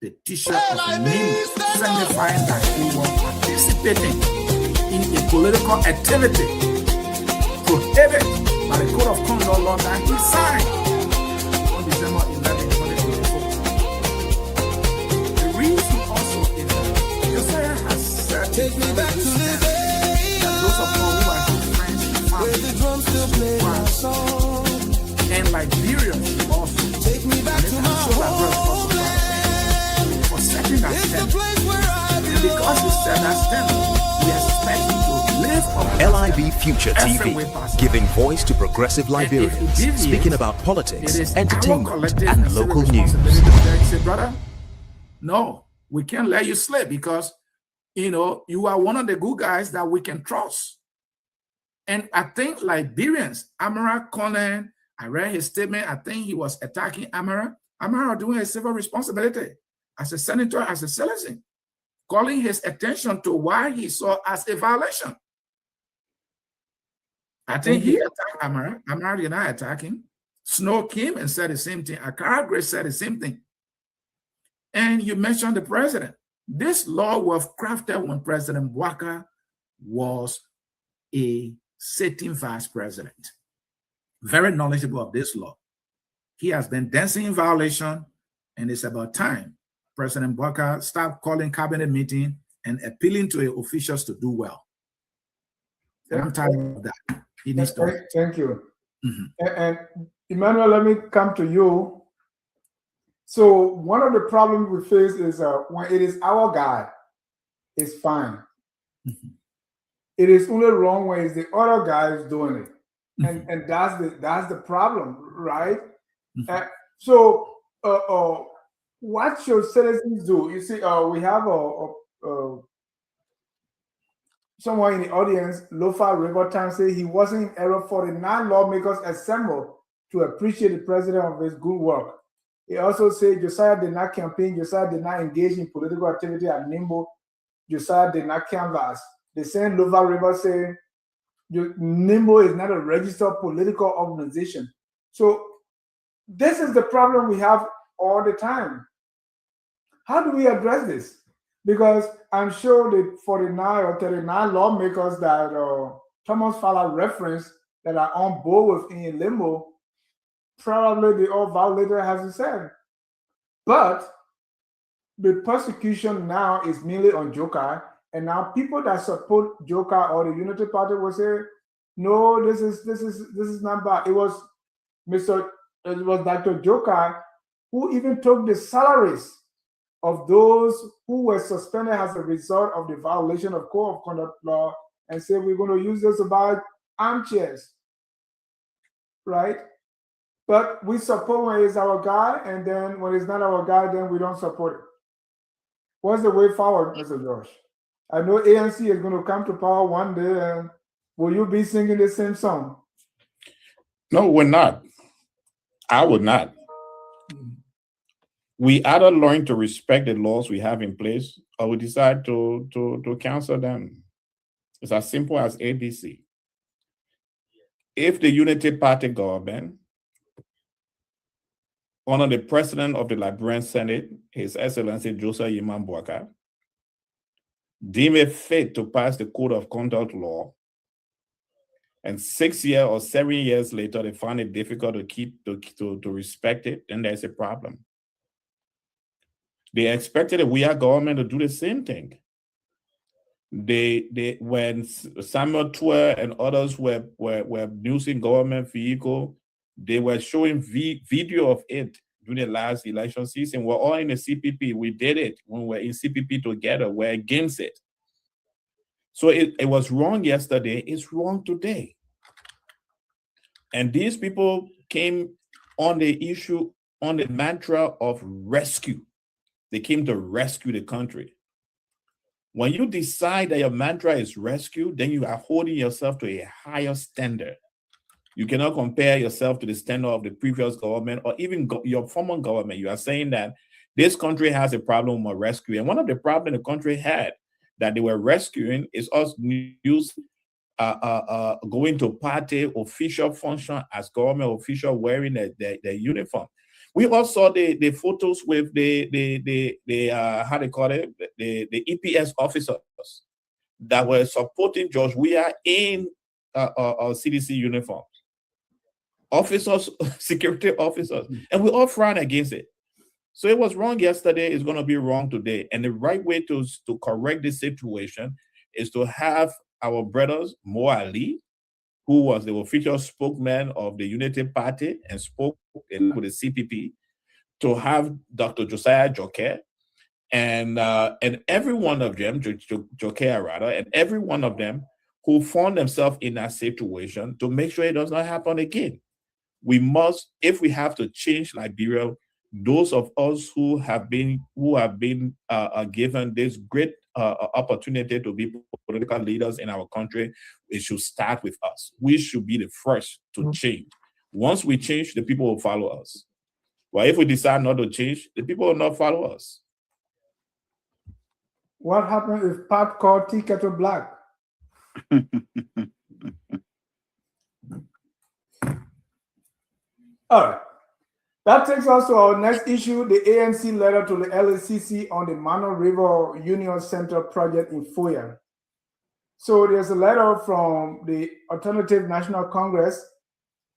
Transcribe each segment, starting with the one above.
the T-shirt of NIM signifying that he was participating in a political activity prohibited by the Code of Conduct law that he signed on December 11, 2024. The reason also is that Josiah has said that those of us who are his friends and Liberians also take me back to my home. For setting that standard. And because he set that standard, we expect him to live up LIB Future TV, giving voice to progressive Liberians, speaking about politics, entertainment, and local news. Say, brother, no, we can't let you slip because, you are one of the good guys that we can trust. And I think Liberians, Amara Conan, I read his statement. I think he was attacking Amara. Amara doing a civil responsibility as a senator, as a citizen, calling his attention to why he saw as a violation. I think he attacked Amara. Amara did not attack him. Snow came and said the same thing. Akara Grace said the same thing. And you mentioned the president. This law was crafted when President Walker was a sitting vice president. Very knowledgeable of this law. He has been dancing in violation, and it's about time President Walker stopped calling cabinet meeting and appealing to officials to do well. And I'm tired of that. He needs to. Thank you. And Emmanuel, let me come to you. So one of the problems we face is when it is our guy, it's fine. It is only wrong when it's the other guy is doing it. And that's the problem, right? So what should citizens do? You see, we have someone in the audience, Lofa River Time, say he wasn't in error. 49 lawmakers assembled to appreciate the president of his good work. He also said Josiah did not campaign, Josiah did not engage in political activity at Nimbo, Josiah did not canvass. The same Lofa River saying Nimbo is not a registered political organization. So this is the problem we have all the time. How do we address this? Because I'm sure the 49 or 39 lawmakers that Thomas Fowler referenced that are on board with in limbo, probably they all violated as he said. But the persecution now is mainly on Jokai. And now people that support Jokai or the Unity Party will say, no, this is not bad. It was Dr. Jokai who even took the salaries of those who were suspended as a result of the violation of Code of Conduct law and said we're going to use this to buy armchairs, right? But we support when it's our guy, and then when it's not our guy, then we don't support it. What's the way forward, Mr. George? I know ANC is going to come to power one day, and will you be singing the same song? No, we're not. I would not. We either learn to respect the laws we have in place, or we decide to cancel them. It's as simple as ABC. If the Unity Party government, under the president of the Liberian Senate, His Excellency Joseph Yeman Boakai, deem it fit to pass the Code of Conduct law, and 6 years or 7 years later they find it difficult to respect it, then there's a problem. They expected the Foya government to do the same thing. When Samuel Tuer and others were using government vehicle, they were showing video of it during the last election season. We're all in the CPP. We did it when we were in CPP together. We're against it. So it was wrong yesterday. It's wrong today. And these people came on the issue, on the mantra of rescue. They came to rescue the country. When you decide that your mantra is rescue, then you are holding yourself to a higher standard. You cannot compare yourself to the standard of the previous government or even your former government. You are saying that this country has a problem with rescue. And one of the problems the country had that they were rescuing is us going to party official function as government official wearing their uniform. We all saw the photos with the how they call it, the EPS officers that were supporting George Weah in CDC uniforms. Officers, security officers, and we all frown against it. So it was wrong yesterday, it's going to be wrong today. And the right way to correct this situation is to have our brothers, Mo Ali, who was the official spokesman of the Unity Party and spoke with the CPP, to have Dr. Josiah Joker, and every one of them, Joker rather, and every one of them who found themselves in that situation, to make sure it does not happen again. We must, if we have to change Liberia, those of us who have been given this great opportunity to be political leaders in our country, it should start with us. We should be the first to change. Once we change, the people will follow us. Well, if we decide not to change, the people will not follow us. What happens if Pat called Tea Kettle Black? All right. That takes us to our next issue, the ANC letter to the LACC on the Mano River Union Center project in Foya. So there's a letter from the Alternative National Congress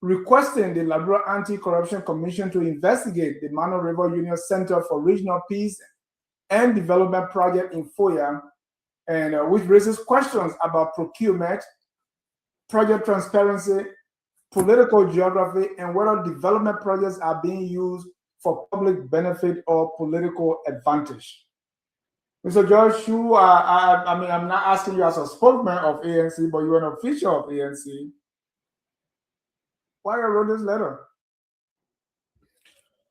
requesting the Liberia Anti-Corruption Commission to investigate the Mano River Union Center for Regional Peace and Development project in Foya, and which raises questions about procurement, project transparency, political geography, and whether development projects are being used for public benefit or political advantage. Mr. George, you are, I mean, I'm not asking you as a spokesman of ANC, but you're an official of ANC. Why you wrote this letter?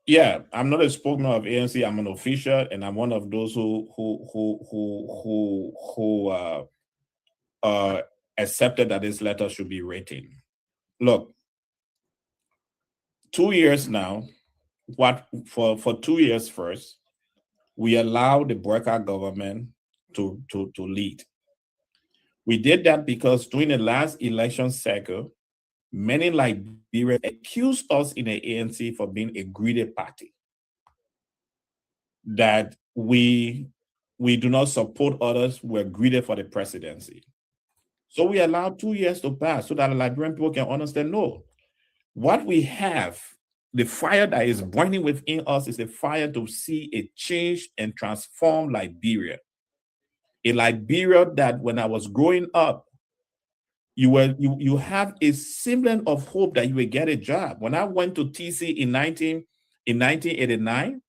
Yeah, I'm not a spokesman of ANC. I'm an official, and I'm one of those who accepted that this letter should be written. Look, 2 years now, for 2 years first, we allowed the Boyka government to lead. We did that because during the last election cycle, many Liberians accused us in the ANC for being a greedy party, that we do not support others, we're greedy for the presidency. So we allowed 2 years to pass so that the Liberian people can understand, no, what we have, the fire that is burning within us is a fire to see a change and transform Liberia. A Liberia that when I was growing up, you have a semblance of hope that you will get a job. When I went to TC in 1989,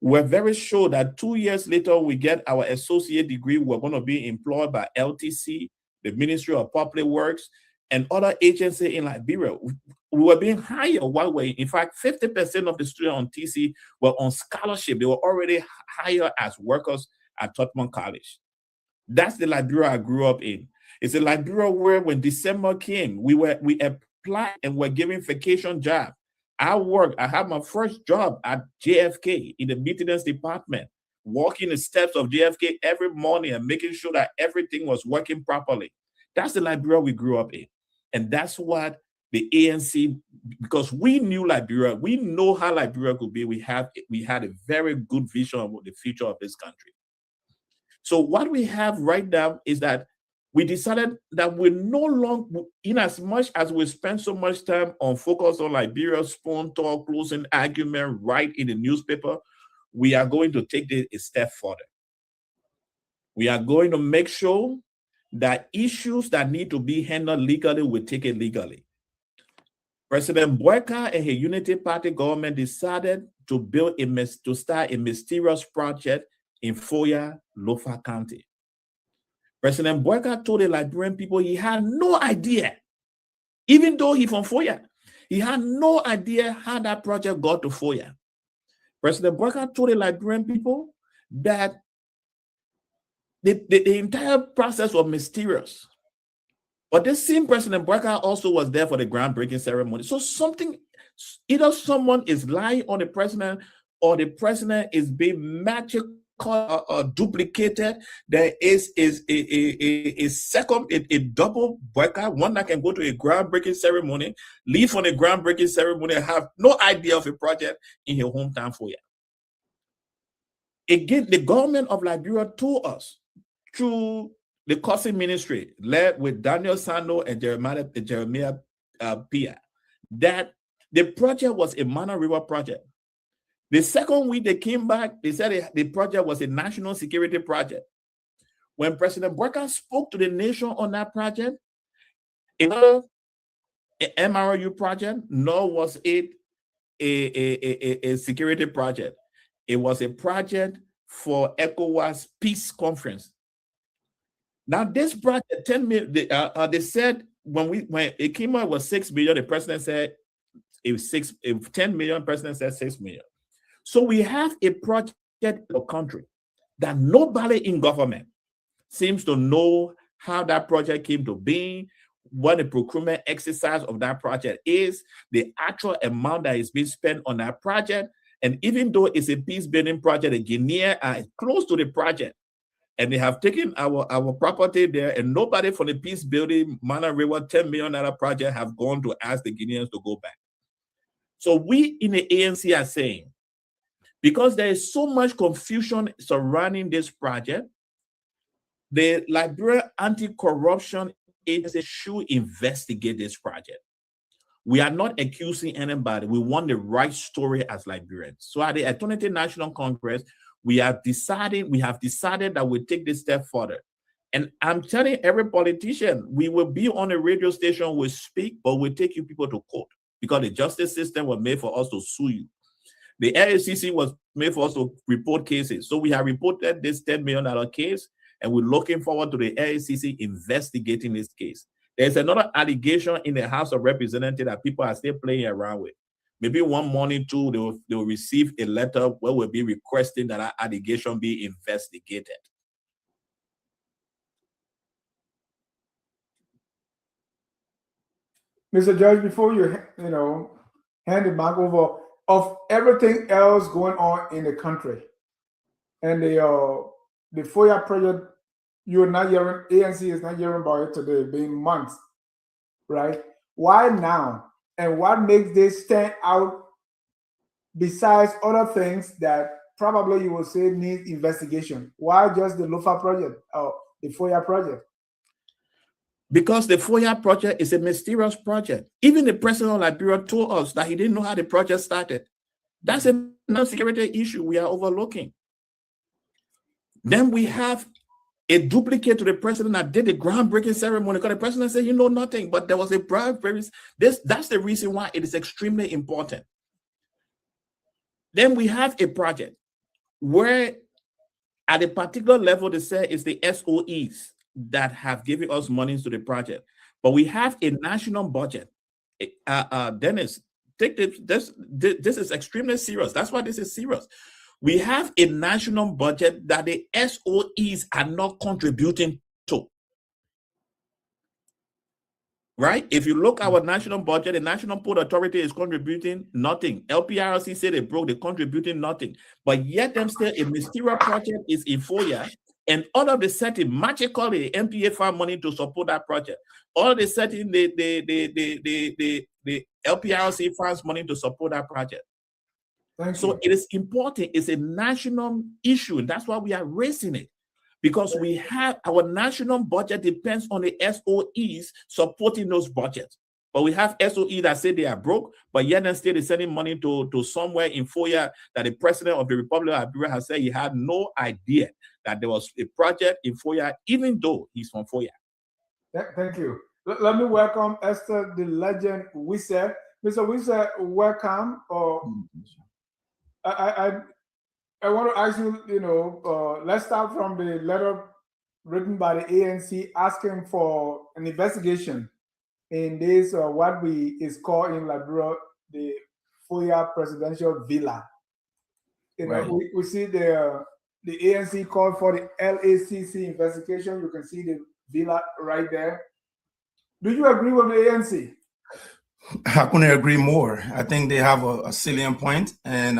we're very sure that 2 years later we get our associate degree. We're going to be employed by LTC, the Ministry of Public Works, and other agencies in Liberia. We were being hired one way. In fact, 50% of the students on TC were on scholarship. They were already hired as workers at Tottenham College. That's the Liberia I grew up in. It's a Liberia where when December came, we applied and were given vacation job. I had my first job at JFK in the maintenance department, walking the steps of JFK every morning and making sure that everything was working properly. That's the Liberia we grew up in. And that's what the ANC, because we knew Liberia, we know how Liberia could be. We had a very good vision of the future of this country. So what we have right now is that we decided that we're no longer, in as much as we spend so much time on focus on Liberia, spoon talk, closing argument, right in the newspaper, we are going to take this a step further. We are going to make sure that issues that need to be handled legally, we take it legally. President Boyka and his Unity Party government decided to start a mysterious project in Foya, Lofa County. President Boyka told the Liberian people he had no idea, even though he's from Foya, he had no idea how that project got to Foya. President Boyka told the Liberian people that the entire process was mysterious. But this same President Boyka also was there for the groundbreaking ceremony. So either someone is lying on the president or the president is being magically duplicated. There is a second, a double worker, one that can go to a groundbreaking ceremony, leave on a groundbreaking ceremony, and have no idea of a project in your hometown Foya. Again, the government of Liberia told us through the Cousin Ministry, led with Daniel Sando and Jeremiah Pia, that the project was a Mana River project. The second week they came back, they said the project was a national security project. When President Burka spoke to the nation on that project, another MRU project, nor was it a security project. It was a project for ECOWAS Peace Conference. Now, this project, 10 million, they said when it came out, it was 6 million. The president said it was 10 million. The president said 6 million. So we have a project in the country that nobody in government seems to know how that project came to be, what the procurement exercise of that project is, the actual amount that is being spent on that project. And even though it's a peace building project, the Guineans are close to the project. And they have taken our property there, and nobody from the peace building Mana River $10 million project have gone to ask the Guineans to go back. So we in the ANC are saying, because there is so much confusion surrounding this project, the Liberia Anti-Corruption Agency should investigate this project. We are not accusing anybody. We want the right story as Liberians. So at the Alternative National Congress, we have decided that we'll take this step further. And I'm telling every politician, we will be on a radio station, we'll speak, but we'll take you people to court, because the justice system was made for us to sue you. The LACC was made for us to report cases. So we have reported this $10 million case, and we're looking forward to the LACC investigating this case. There's another allegation in the House of Representatives that people are still playing around with. Maybe one morning too, they'll receive a letter where we'll be requesting that our allegation be investigated. Mr. George, before you hand it back over, of everything else going on in the country, and the Foya project, you're not hearing, ANC is not hearing about it today, being months, right? Why now? And what makes this stand out besides other things that probably you will say need investigation? Why just the Lofa project or the Foya project? Because the Foya project is a mysterious project. Even the president of Liberia told us that he didn't know how the project started. That's a non-security issue we are overlooking. Then we have a duplicate to the president that did the groundbreaking ceremony, because the president said, you know nothing, but there was a groundbreaking. That's the reason why it is extremely important. Then we have a project where at a particular level, they say it's the SOEs that have given us money to the project. But we have a national budget. Dennis, take this is extremely serious. That's why this is serious. We have a national budget that the SOEs are not contributing to. Right? If you look at our national budget, the National Port Authority is contributing nothing. LPRC said they broke, they're contributing nothing. But yet them still a mysterious project is in Foya, and all of the setting, magically, the MPA found money to support that project. All of the setting, the LPRC finds money to support that project. So it is important. It's a national issue, and that's why we are raising it, because we have our national budget depends on the SOEs supporting those budgets. But we have SOE that say they are broke, but yet and still is sending money to somewhere in Foya that the president of the Republic of Liberia has said he had no idea that there was a project in Foya, even though he's from Foya. Thank you. Let me welcome Esther, the legend Wisse. Mr. Wisse, welcome. I want to ask you, let's start from the letter written by the ANC asking for an investigation in this, what is called in Liberia, the Foya presidential villa. Right. We see the ANC called for the LACC investigation. You can see the villa right there. Do you agree with the ANC? I couldn't agree more. I think they have a salient point. And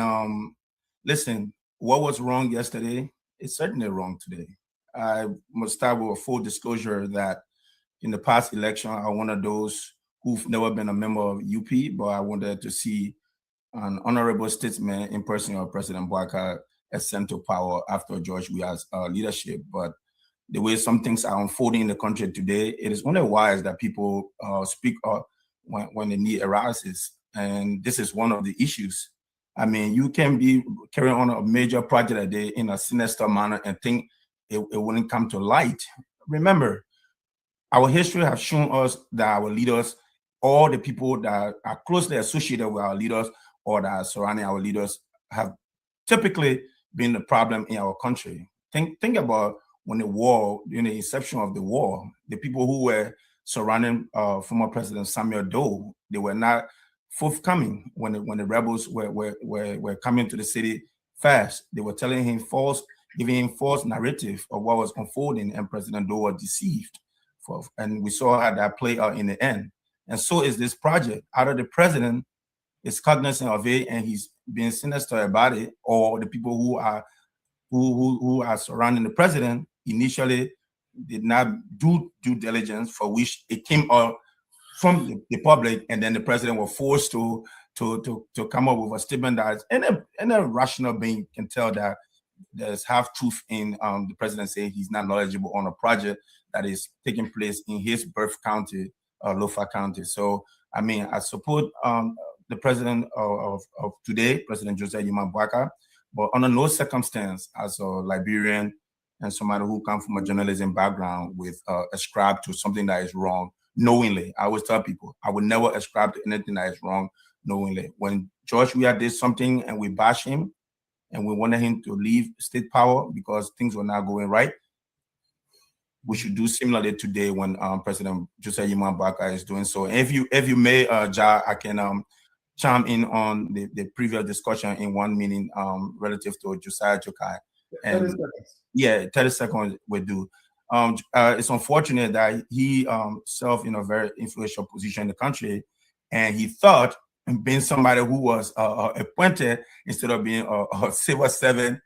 listen, what was wrong yesterday is certainly wrong today. I must start with a full disclosure that in the past election, I'm one of those who've never been a member of UP, but I wanted to see an honorable statesman in person of President Boubacar ascend to power after George Weah's leadership. But the way some things are unfolding in the country today, it is only wise that people speak up when the need arises. And this is one of the issues. I mean, you can be carrying on a major project a day in a sinister manner and think it wouldn't come to light. Remember, our history has shown us that our leaders, all the people that are closely associated with our leaders or that are surrounding our leaders, have typically been the problem in our country. Think about when the war, during the inception of the war, the people who were surrounding former President Samuel Doe, they were not forthcoming when the rebels were coming to the city fast. They were telling him giving him false narrative of what was unfolding, and President Doe was deceived. And we saw how that played out in the end. And so is this project. Either the president is cognizant of it and he's being sinister about it, or the people who are surrounding the president initially did not do due diligence, for which it came out from the public, and then the president was forced to come up with a statement that any rational being can tell that there's half truth in the president saying he's not knowledgeable on a project that is taking place in his birth county, Lofa County. So, I mean, I support the president of today, President Joseph Yuma Boubacar, but under no circumstance, as a Liberian and somebody who comes from a journalism background, with ascribe to something that is wrong knowingly. I always tell people, I would never ascribe to anything that is wrong knowingly. When George Weah did something and we bash him and we wanted him to leave state power because things were not going right, we should do similarly today when President Joseph Yuma Boubacar is doing so. And if you may, Ja, I can chime in on the previous discussion in 1 minute relative to Josiah Jokai. And 30 seconds. Yeah, 30 seconds will do. It's unfortunate that he served in a very influential position in the country, and he thought, being somebody who was appointed instead of being a civil servant,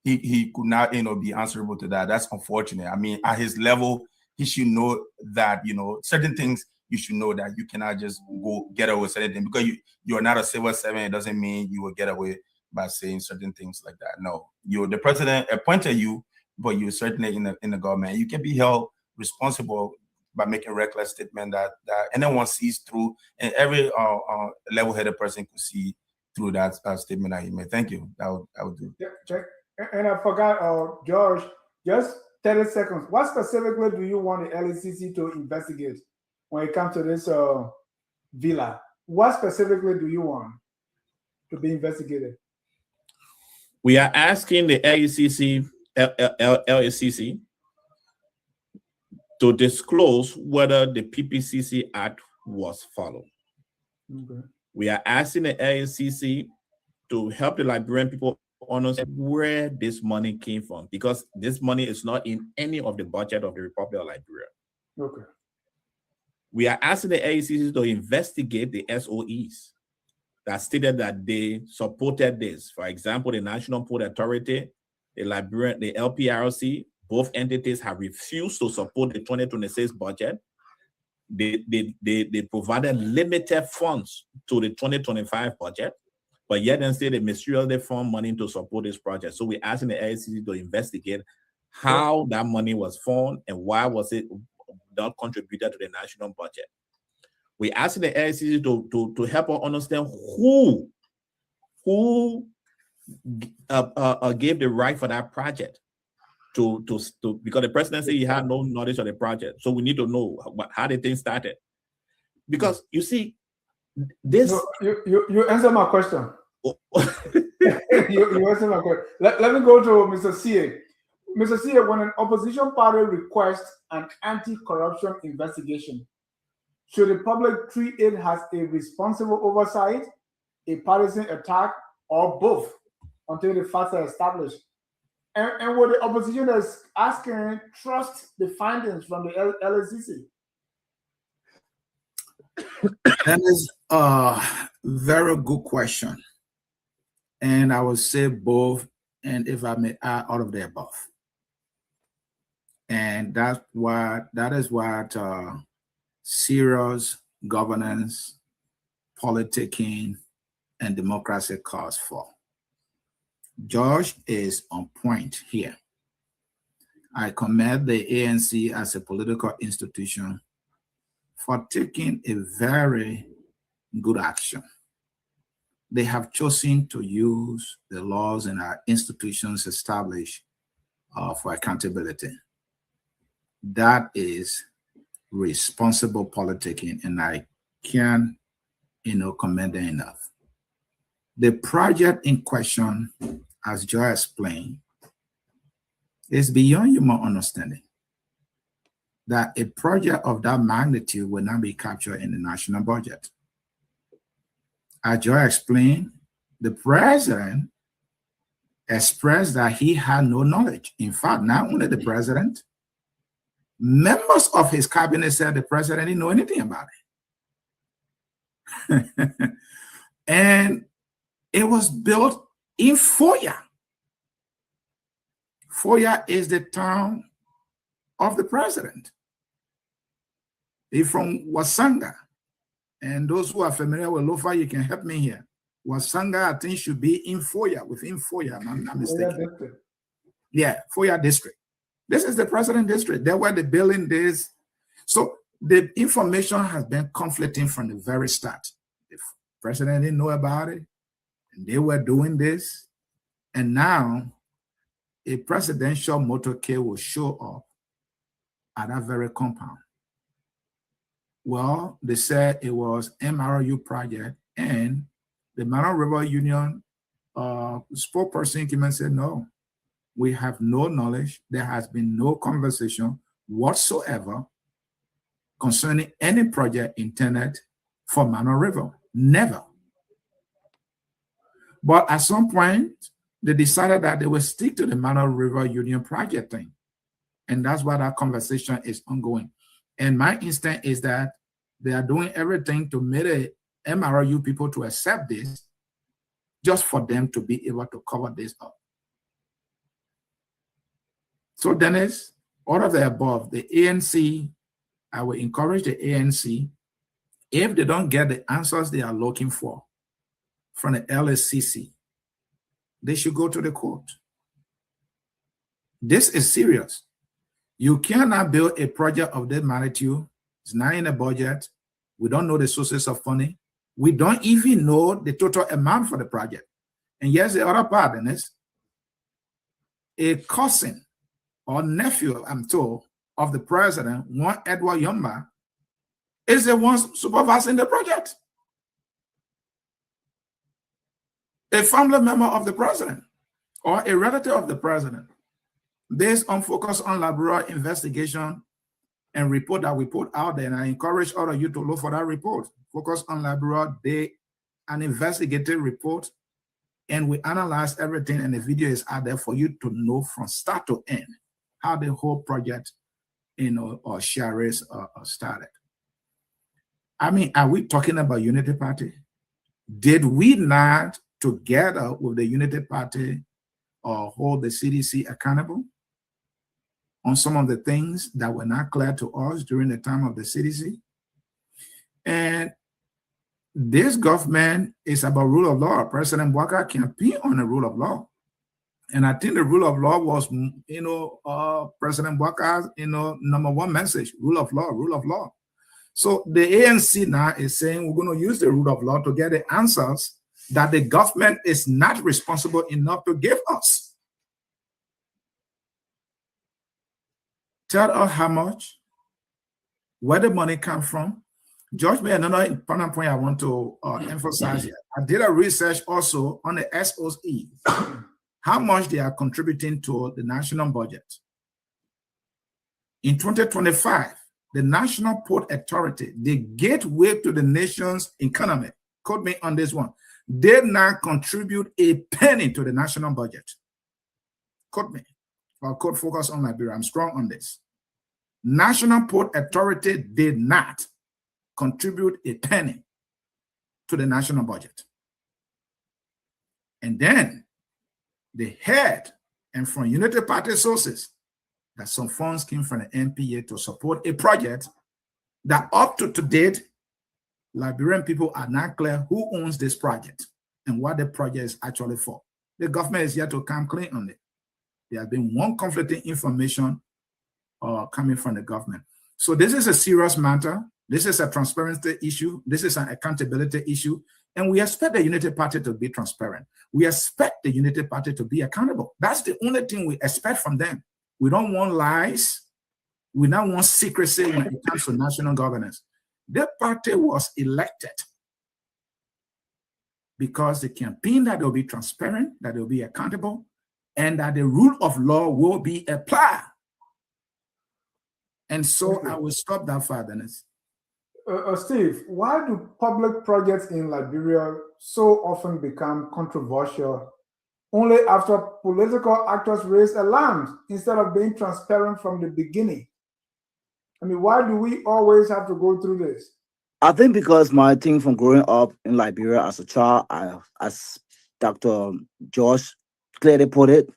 he could not, be answerable to that. That's unfortunate. I mean, at his level, he should know that, certain things you should know that you cannot just go get away with certain things. Because you're not a civil servant, it doesn't mean you will get away by saying certain things like that. No, the president appointed you, but you're certainly in the government. You can be held responsible by making reckless statement that anyone sees through, and every level-headed person could see through that statement that he made. Thank you. That would do. Yeah, check. And I forgot, George, just 30 seconds. What specifically do you want the LACC to investigate when it comes to this villa? What specifically do you want to be investigated? We are asking the LACC to disclose whether the PPCC Act was followed. Okay. We are asking the LACC to help the Liberian people understand where this money came from, because this money is not in any of the budget of the Republic of Liberia. Okay. We are asking the LACC to investigate the SOEs that stated that they supported this. For example, the National Port Authority, the LPRC, both entities have refused to support the 2026 budget. They provided limited funds to the 2025 budget, but yet and still they mysteriously found money to support this project. So we're asking the LACC to investigate how that money was found and why was it not contributed to the national budget. We're asking the LACC to help us understand who gave the right for that project to because the president said he had no knowledge of the project. So we need to know how the thing started. Because you see, this you answer my question. you answer my question. Let me go to Mr. CA. Mr. CA, when an opposition party requests an anti-corruption investigation, should the public treat it as a responsible oversight, a partisan attack, or both until the facts are established? And would the opposition that's asking trust the findings from the LACC? That is a very good question. And I would say both and if I may add, all of the above. And that is what serious governance, politicking, and democracy calls for. George is on point here. I commend the ANC as a political institution for taking a very good action. They have chosen to use the laws and our institutions established for accountability. That is responsible politicking, and I can't, commend them enough. The project in question, as Joy explained, is beyond human understanding. That a project of that magnitude will not be captured in the national budget. As Joy explained, the president expressed that he had no knowledge. In fact, not only the president, members of his cabinet said the president didn't know anything about it. And it was built in Foya. Foya is the town of the president. He's from Wasanga. And those who are familiar with Lofa, you can help me here. Wasanga, I think, should be in Foya, within Foya, I'm not mistaken. Foya yeah, Foya district. This is the president district. That's where the building is. So the information has been conflicting from the very start. The president didn't know about it, and they were doing this. And now a presidential motorcade will show up at that very compound. Well, they said it was MRU project, and the Emmanuel River Union spokesperson came and said, no, we have no knowledge. There has been no conversation whatsoever concerning any project intended for Emmanuel River. Never. But at some point, they decided that they will stick to the Emmanuel River Union project thing. And that's why that conversation is ongoing. And my instinct is that they are doing everything to make the MRU people to accept this, just for them to be able to cover this up. So Dennis, all of the above, the ANC, I will encourage the ANC, if they don't get the answers they are looking for from the LACC, they should go to the court. This is serious. You cannot build a project of this magnitude. It's not in the budget. We don't know the sources of funding. We don't even know the total amount for the project. And here's the other part, Dennis. A cousin or nephew, I'm told, of the president, one Edward Yomba, is the one supervising the project. A family member of the president or a relative of the president, based on focus on laboratory investigation and report that we put out there. And I encourage all of you to look for that report. Focus on laboratory, an investigative report, and we analyze everything, and the video is out there for you to know from start to end how the whole project, or charades started. I mean, are we talking about Unity Party? Did we not, together with the Unity Party, hold the CDC accountable on some of the things that were not clear to us during the time of the CDC? And this government is about rule of law. President Walker campaigned on the rule of law. And I think the rule of law was, President Walker's, number one message, rule of law, rule of law. So the ANC now is saying we're going to use the rule of law to get the answers that the government is not responsible enough to give us. Tell us how much, where the money comes from. George made another important point I want to emphasize here. I did a research also on the SOE, how much they are contributing to the national budget. In 2025, the National Port Authority, the gateway to the nation's economy, quote me on this one, did not contribute a penny to the national budget. Quote me, or quote Focus on Liberia. I'm strong on this. National Port Authority did not contribute a penny to the national budget. And then they heard, and from Unity Party sources, that some funds came from the NPA to support a project that up to date, Liberian people are not clear who owns this project and what the project is actually for. The government is yet to come clean on it. There has been one conflicting information coming from the government. So this is a serious matter. This is a transparency issue. This is an accountability issue. And we expect the Unity Party to be transparent. We expect the Unity Party to be accountable. That's the only thing we expect from them. We don't want lies. We don't want secrecy when it comes to national governance. The party was elected because the campaign that they'll be transparent, that they'll be accountable, and that the rule of law will be applied. And so I will stop that for Dennis. Steve, why do public projects in Liberia so often become controversial only after political actors raise alarms instead of being transparent from the beginning? I mean, why do we always have to go through this? I think because my thing from growing up in Liberia as a child, as Dr. George clearly put it,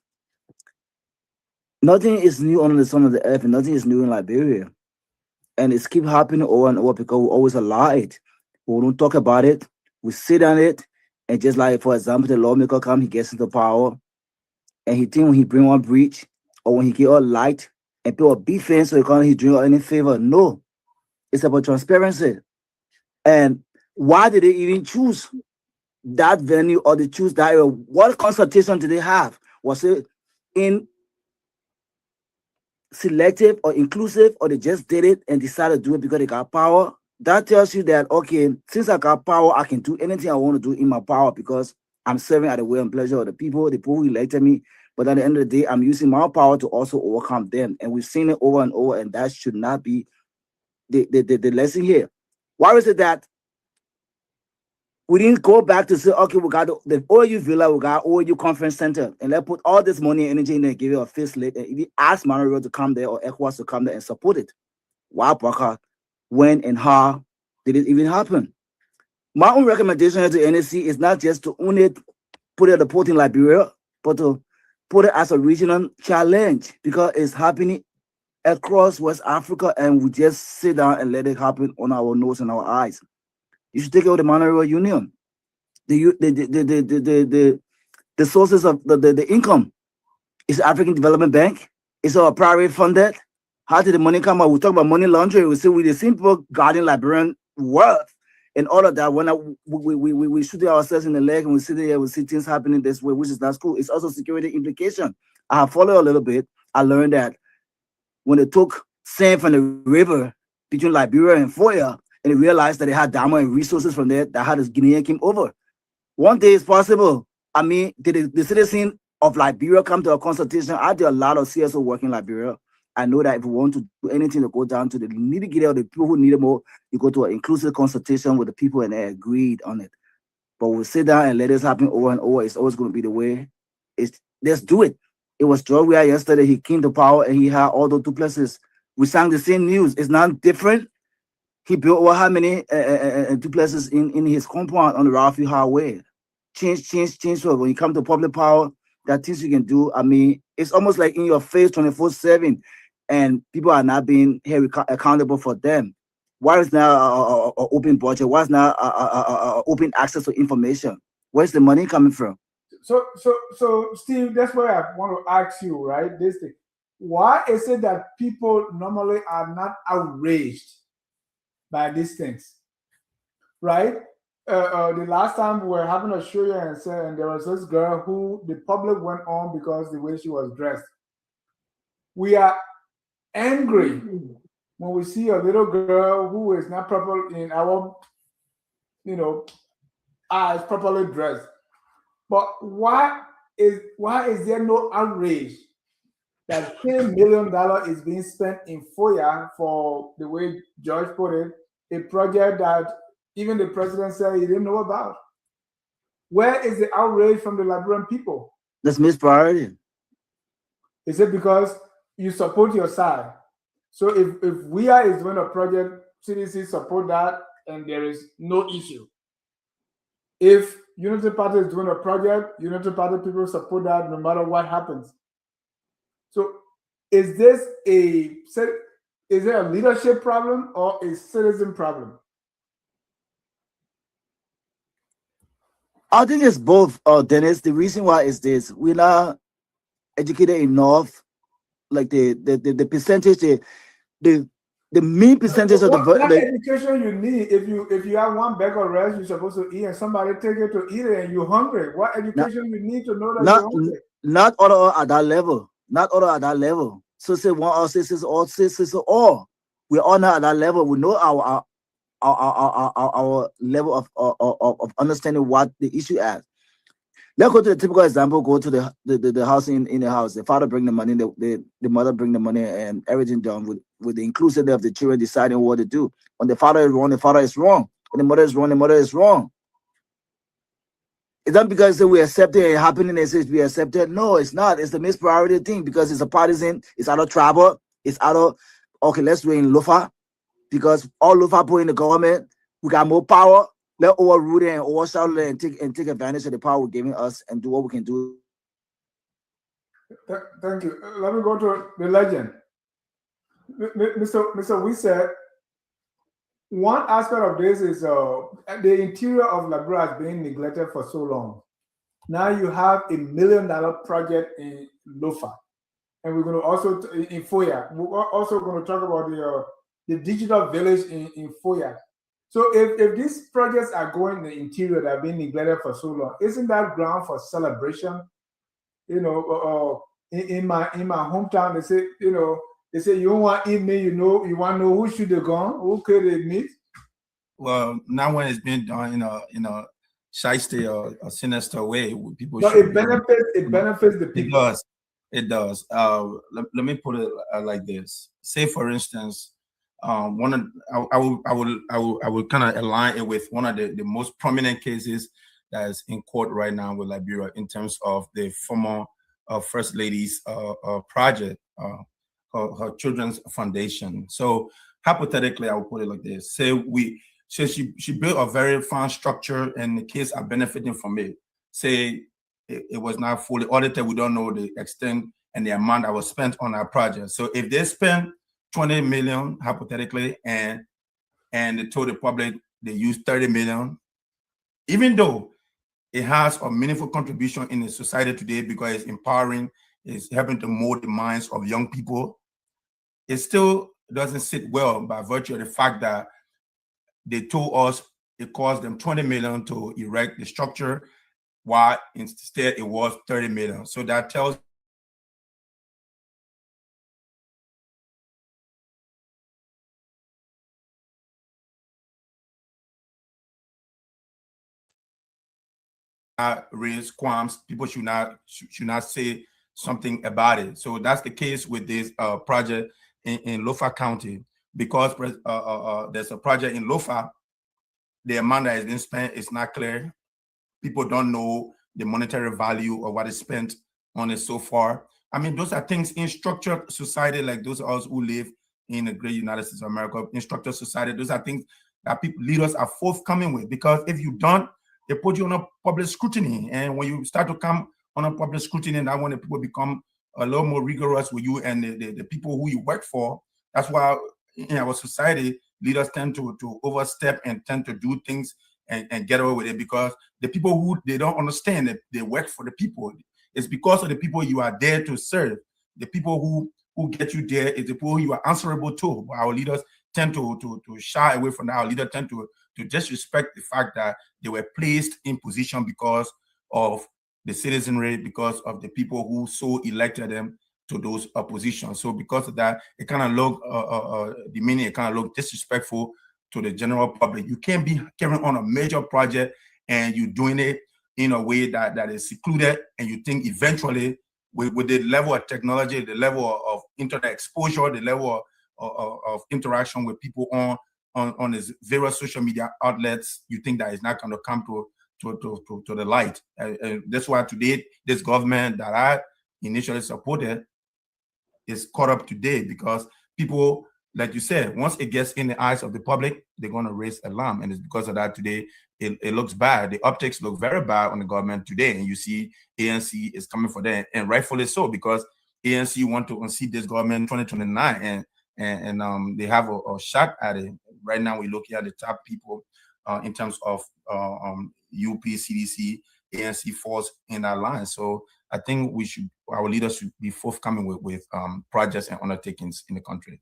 nothing is new under the sun of the earth, and nothing is new in Liberia. And it's keep happening over and over because we always allow it. We don't talk about it. We sit on it. And just like, for example, the lawmaker comes, he gets into power, and he think when he bring one breach or when he get all light and people beefing so he can't drink any favor. No. It's about transparency. And why did they even choose that venue or they choose that area? What consultation did they have? Was it in selective or inclusive, or they just did it and decided to do it because they got power? That tells you that, okay, since I got power, I can do anything I want to do in my power because I'm serving at the will and pleasure of the people who elected me. But at the end of the day, I'm using my power to also overcome them. And we've seen it over and over, and that should not be the lesson here. Why is it that we didn't go back to say, okay, we got the OU Villa, we got OU Conference Center, and let's put all this money and energy in there and give it a facelift, and even ask MRU to come there or ECOWAS to come there and support it? Why, Parker? When and how did it even happen? My own recommendation to NAC is not just to own it, put it at the port in Liberia, but to put it as a regional challenge because it's happening across West Africa, and we just sit down and let it happen on our nose and our eyes. You should take out the Monetary Union. The sources of the income is the African Development Bank. It's our private funded. How did the money come out? We talk about money laundering. We say with the simple guarding Liberian wealth and all of that. When we shoot ourselves in the leg and we sit there, we see things happening this way, which is not cool. It's also security implication. I have followed a little bit. I learned that when they took sand from the river between Liberia and Foya, and they realized that they had diamond and resources from there, that how this Guinea came over. One day it's possible. I mean, did the citizen of Liberia come to a consultation? I did a lot of CSO work in Liberia. I know that if we want to do anything to go down to the nitty-gritty of the people who need it more, you go to an inclusive consultation with the people and they agreed on it. But we sit down and let this happen over and over. It's always going to be the way. Let's do it. It was George yesterday. He came to power and he had all those duplexes. We sang the same news. It's not different. He built over how many duplexes in his compound on the Ralphie Highway. Change. So when you come to public power, there are things you can do. I mean, it's almost like in your face 24/7, and people are not being held accountable for them. Why is now an open budget? Why is now open access to information? Where's the money coming from? So Steve, that's why I want to ask you, right? This thing. Why is it that people normally are not outraged by these things, right? The last time we were having a show here and there was this girl who the public went on because the way she was dressed. We are angry when we see a little girl who is not properly in our, eyes properly dressed. But why is there no outrage that $10 million is being spent in Foya for, the way George put it, a project that even the president said he didn't know about? Where is the outrage from the Liberian people? That's mispriority. Is it because you support your side? So if Foya is doing a project, CDC support that, and there is no issue. If Unity Party is doing a project, Unity Party people support that no matter what happens. So is this a leadership problem or a citizen problem? I think it's both, Dennis. The reason why is this: we're not educated enough. Like the percentage, the mean percentage of what education you need if you have one bag of rice you're supposed to eat and somebody take it to eat it and you're hungry? What education you need to know that you're hungry? Not all at that level. Not all at that level. So say one or sisters all sisters all. We're all not at that level. We know our level of understanding what the issue is. Let's go to the typical example. Go to the house in the house. The father bring the money, the mother bring the money, and everything done with the inclusiveness of the children deciding what to do. When the father is wrong, the father is wrong. When the mother is wrong, the mother is wrong. It's not because we accept it and happening and says we accept it. No, it's not. It's the mispriority thing because it's a partisan. It's out of tribal. It's out of okay. Let's do it in Lofa because all Lofa put in the government. We got more power. Let overrule it and overshadow it and take advantage of the power we're giving us and do what we can do. Thank you. Let me go to the legend. Mr. We said one aspect of this is the interior of Liberia has been neglected for so long. Now you have $1 million project in Lofa, and we're going to also in Foya. We're also going to talk about the digital village in Foya. So if these projects are going in the interior that have been neglected for so long, isn't that ground for celebration? You know, in my hometown, they say, you don't want to eat meat, you want to know who should have gone, who could have meat. Well, now when it's been done in a shiesty or a sinister way, people. But it benefits the people. It does. Let me put it like this. Say for instance. I will kind of align it with one of the most prominent cases that is in court right now with Liberia in terms of the former First Lady's project, her children's foundation. So hypothetically, I will put it like this: say she built a very fine structure, and the kids are benefiting from it. Say it was not fully audited; we don't know the extent and the amount that was spent on our project. So if they spend 20 million hypothetically, and they told the public they used 30 million, even though it has a meaningful contribution in the society today because it's empowering, it's helping to mold the minds of young people, it still doesn't sit well by virtue of the fact that they told us it cost them 20 million to erect the structure, while instead it was 30 million. So that tells raise qualms. People should not say something about it. So that's the case with this project in Lofa County, because there's a project in Lofa. The amount that has been spent is not clear. People don't know the monetary value of what is spent on it so far. I mean, those are things in structured society, like those of us who live in the great United States of America, in structured society. Those are things that leaders are forthcoming with, because if you don't, they put you on a public scrutiny. And when you start to come on a public scrutiny, that's when the people become a little more rigorous with you and the people who you work for. That's why in our society, leaders tend to overstep and tend to do things and get away with it, because the people who they don't understand that they work for the people. It's because of the people you are there to serve. The people who get you there is the people you are answerable to. Our leaders tend to shy away from that. Our leaders tend to disrespect the fact that they were placed in position because of the citizenry, because of the people who so elected them to those positions. So because of that, it kind of look demeaning, it kind of look disrespectful to the general public. You can't be carrying on a major project and you're doing it in a way that is secluded, and you think eventually with the level of technology, the level of internet exposure, the level of interaction with people on these various social media outlets, you think that it's not going to come to the light. And that's why today, this government that I initially supported is caught up today, because people, like you said, once it gets in the eyes of the public, they're going to raise alarm. And it's because of that today, it looks bad. The optics look very bad on the government today, and you see ANC is coming for them, and rightfully so, because ANC want to unseat this government in 2029, and they have a shot at it. Right now, we're looking at the top people in terms of UP, CDC, ANC force in that line. So I think our leaders should be forthcoming with projects and undertakings in the country.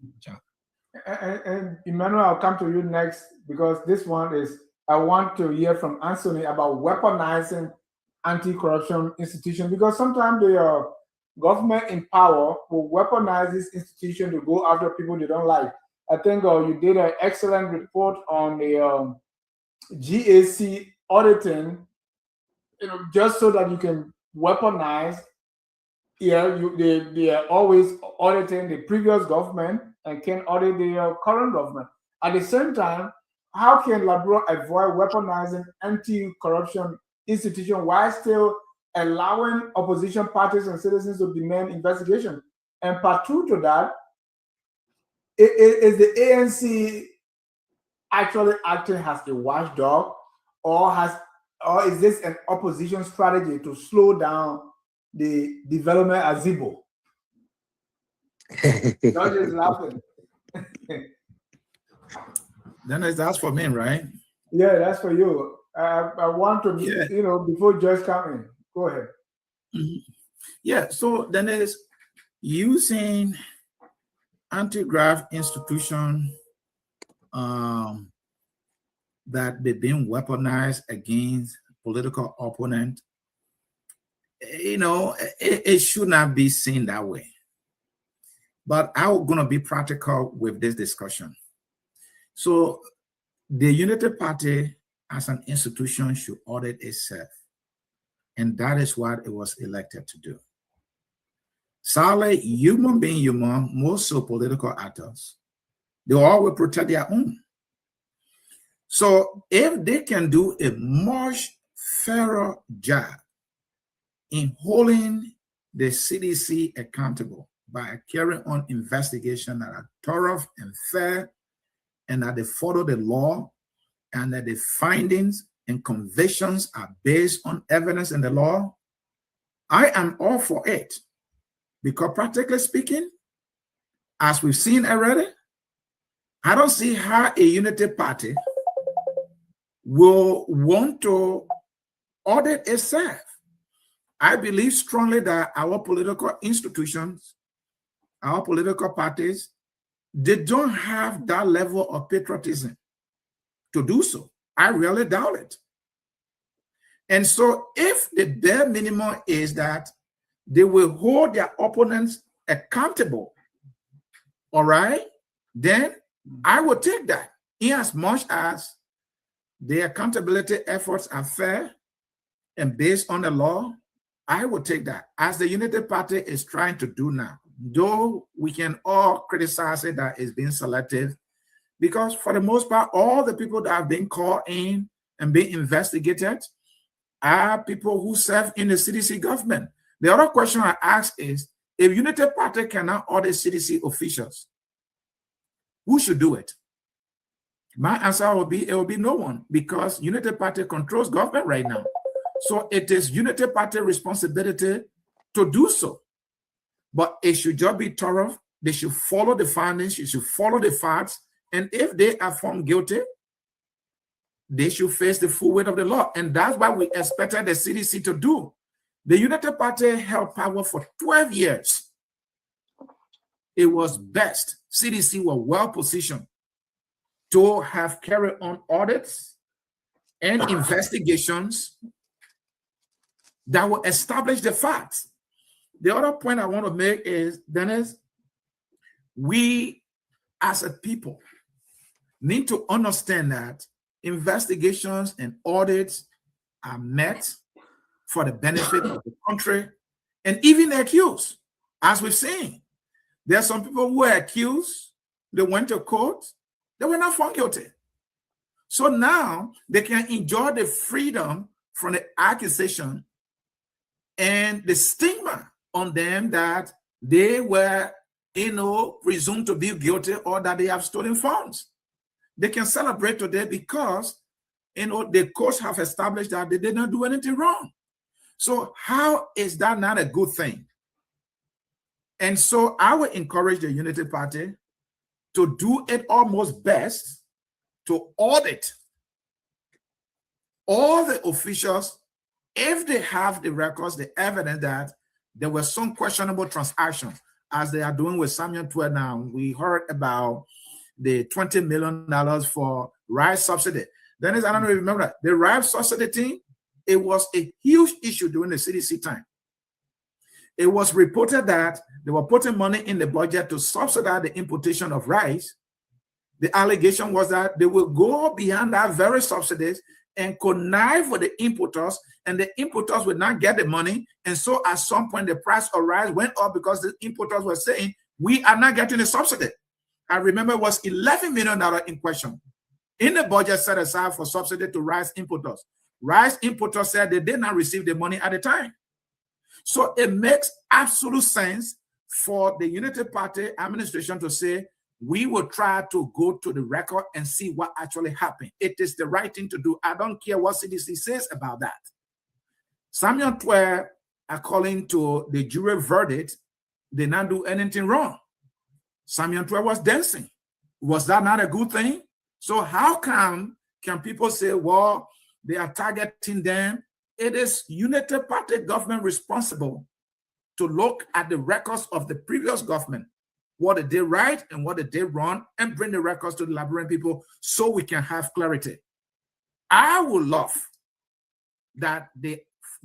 And Emmanuel, I'll come to you next, because this one is, I want to hear from Anthony about weaponizing anti-corruption institutions, because sometimes the government in power will weaponize this institution to go after people they don't like. I think you did an excellent report on the GAC auditing, just so that you can weaponize. They are always auditing the previous government and can audit the current government. At the same time, how can Liberia avoid weaponizing anti-corruption institutions while still allowing opposition parties and citizens to demand investigation? And part two to that, is the ANC actually acting as a watchdog, or is this an opposition strategy to slow down the development at Zibo? George is laughing. Then that's for me, right? Yeah, that's for you. I want to, before George come in, go ahead. Yeah, so then there's using anti-graft institution that they've been weaponized against political opponent. It should not be seen that way. But I'm going to be practical with this discussion. So the Unity Party as an institution should audit itself. And that is what it was elected to do. Sadly, human being human, most so political actors, they all will protect their own. So if they can do a much fairer job in holding the CDC accountable by carrying on investigations that are thorough and fair, and that they follow the law, and that the findings and convictions are based on evidence in the law, I am all for it. Because practically speaking, as we've seen already, I don't see how a Unity Party will want to audit itself. I believe strongly that our political institutions, our political parties, they don't have that level of patriotism to do so. I really doubt it. And so if the bare minimum is that they will hold their opponents accountable, all right, then I will take that. In as much as the accountability efforts are fair and based on the law, I will take that, as the Unity Party is trying to do now. Though we can all criticize it that it's being selective, because for the most part, all the people that have been called in and being investigated are people who serve in the CDC government. The other question I ask is, if Unity Party cannot audit CDC officials, who should do it? My answer will be, it will be no one, because Unity Party controls government right now. So it is Unity Party responsibility to do so. But it should just be thorough. They should follow the findings, they should follow the facts, and if they are found guilty, they should face the full weight of the law. And that's what we expected the CDC to do. The Unity Party held power for 12 years. It was best. CDC were well positioned to have carried on audits and investigations that will establish the facts. The other point I want to make is, Dennis, we as a people need to understand that investigations and audits are met for the benefit of the country and even accused. As we've seen, there are some people who were accused, they went to court, they were not found guilty. So now they can enjoy the freedom from the accusation and the stigma on them that they were, presumed to be guilty or that they have stolen funds. They can celebrate today because, the courts have established that they did not do anything wrong. So how is that not a good thing? And so I would encourage the Unity Party to do it almost best to audit all the officials if they have the records, the evidence that there were some questionable transactions, as they are doing with Samuel Twer now. We heard about the $20 million for rice subsidy. Dennis, I don't know if you remember that. The rice subsidy thing, it was a huge issue during the CDC time. It was reported that they were putting money in the budget to subsidize the importation of rice. The allegation was that they will go beyond that very subsidies and connive with the importers, and the importers would not get the money. And so at some point, the price of rice went up because the importers were saying, we are not getting the subsidy. I remember it was $11 million in question in the budget set aside for subsidy to rice importers. Rice importers said they did not receive the money at the time. So it makes absolute sense for the Unity Party administration to say, we will try to go to the record and see what actually happened. It is the right thing to do. I don't care what CDC says about that. Samuel Twer, according to the jury verdict, did not do anything wrong. Samuel Twer was dancing. Was that not a good thing? So how can people say, well, they are targeting them? It is Unity Party government responsible to look at the records of the previous government, what they did right and what they did wrong, and bring the records to the Liberian people so we can have clarity. I would love that the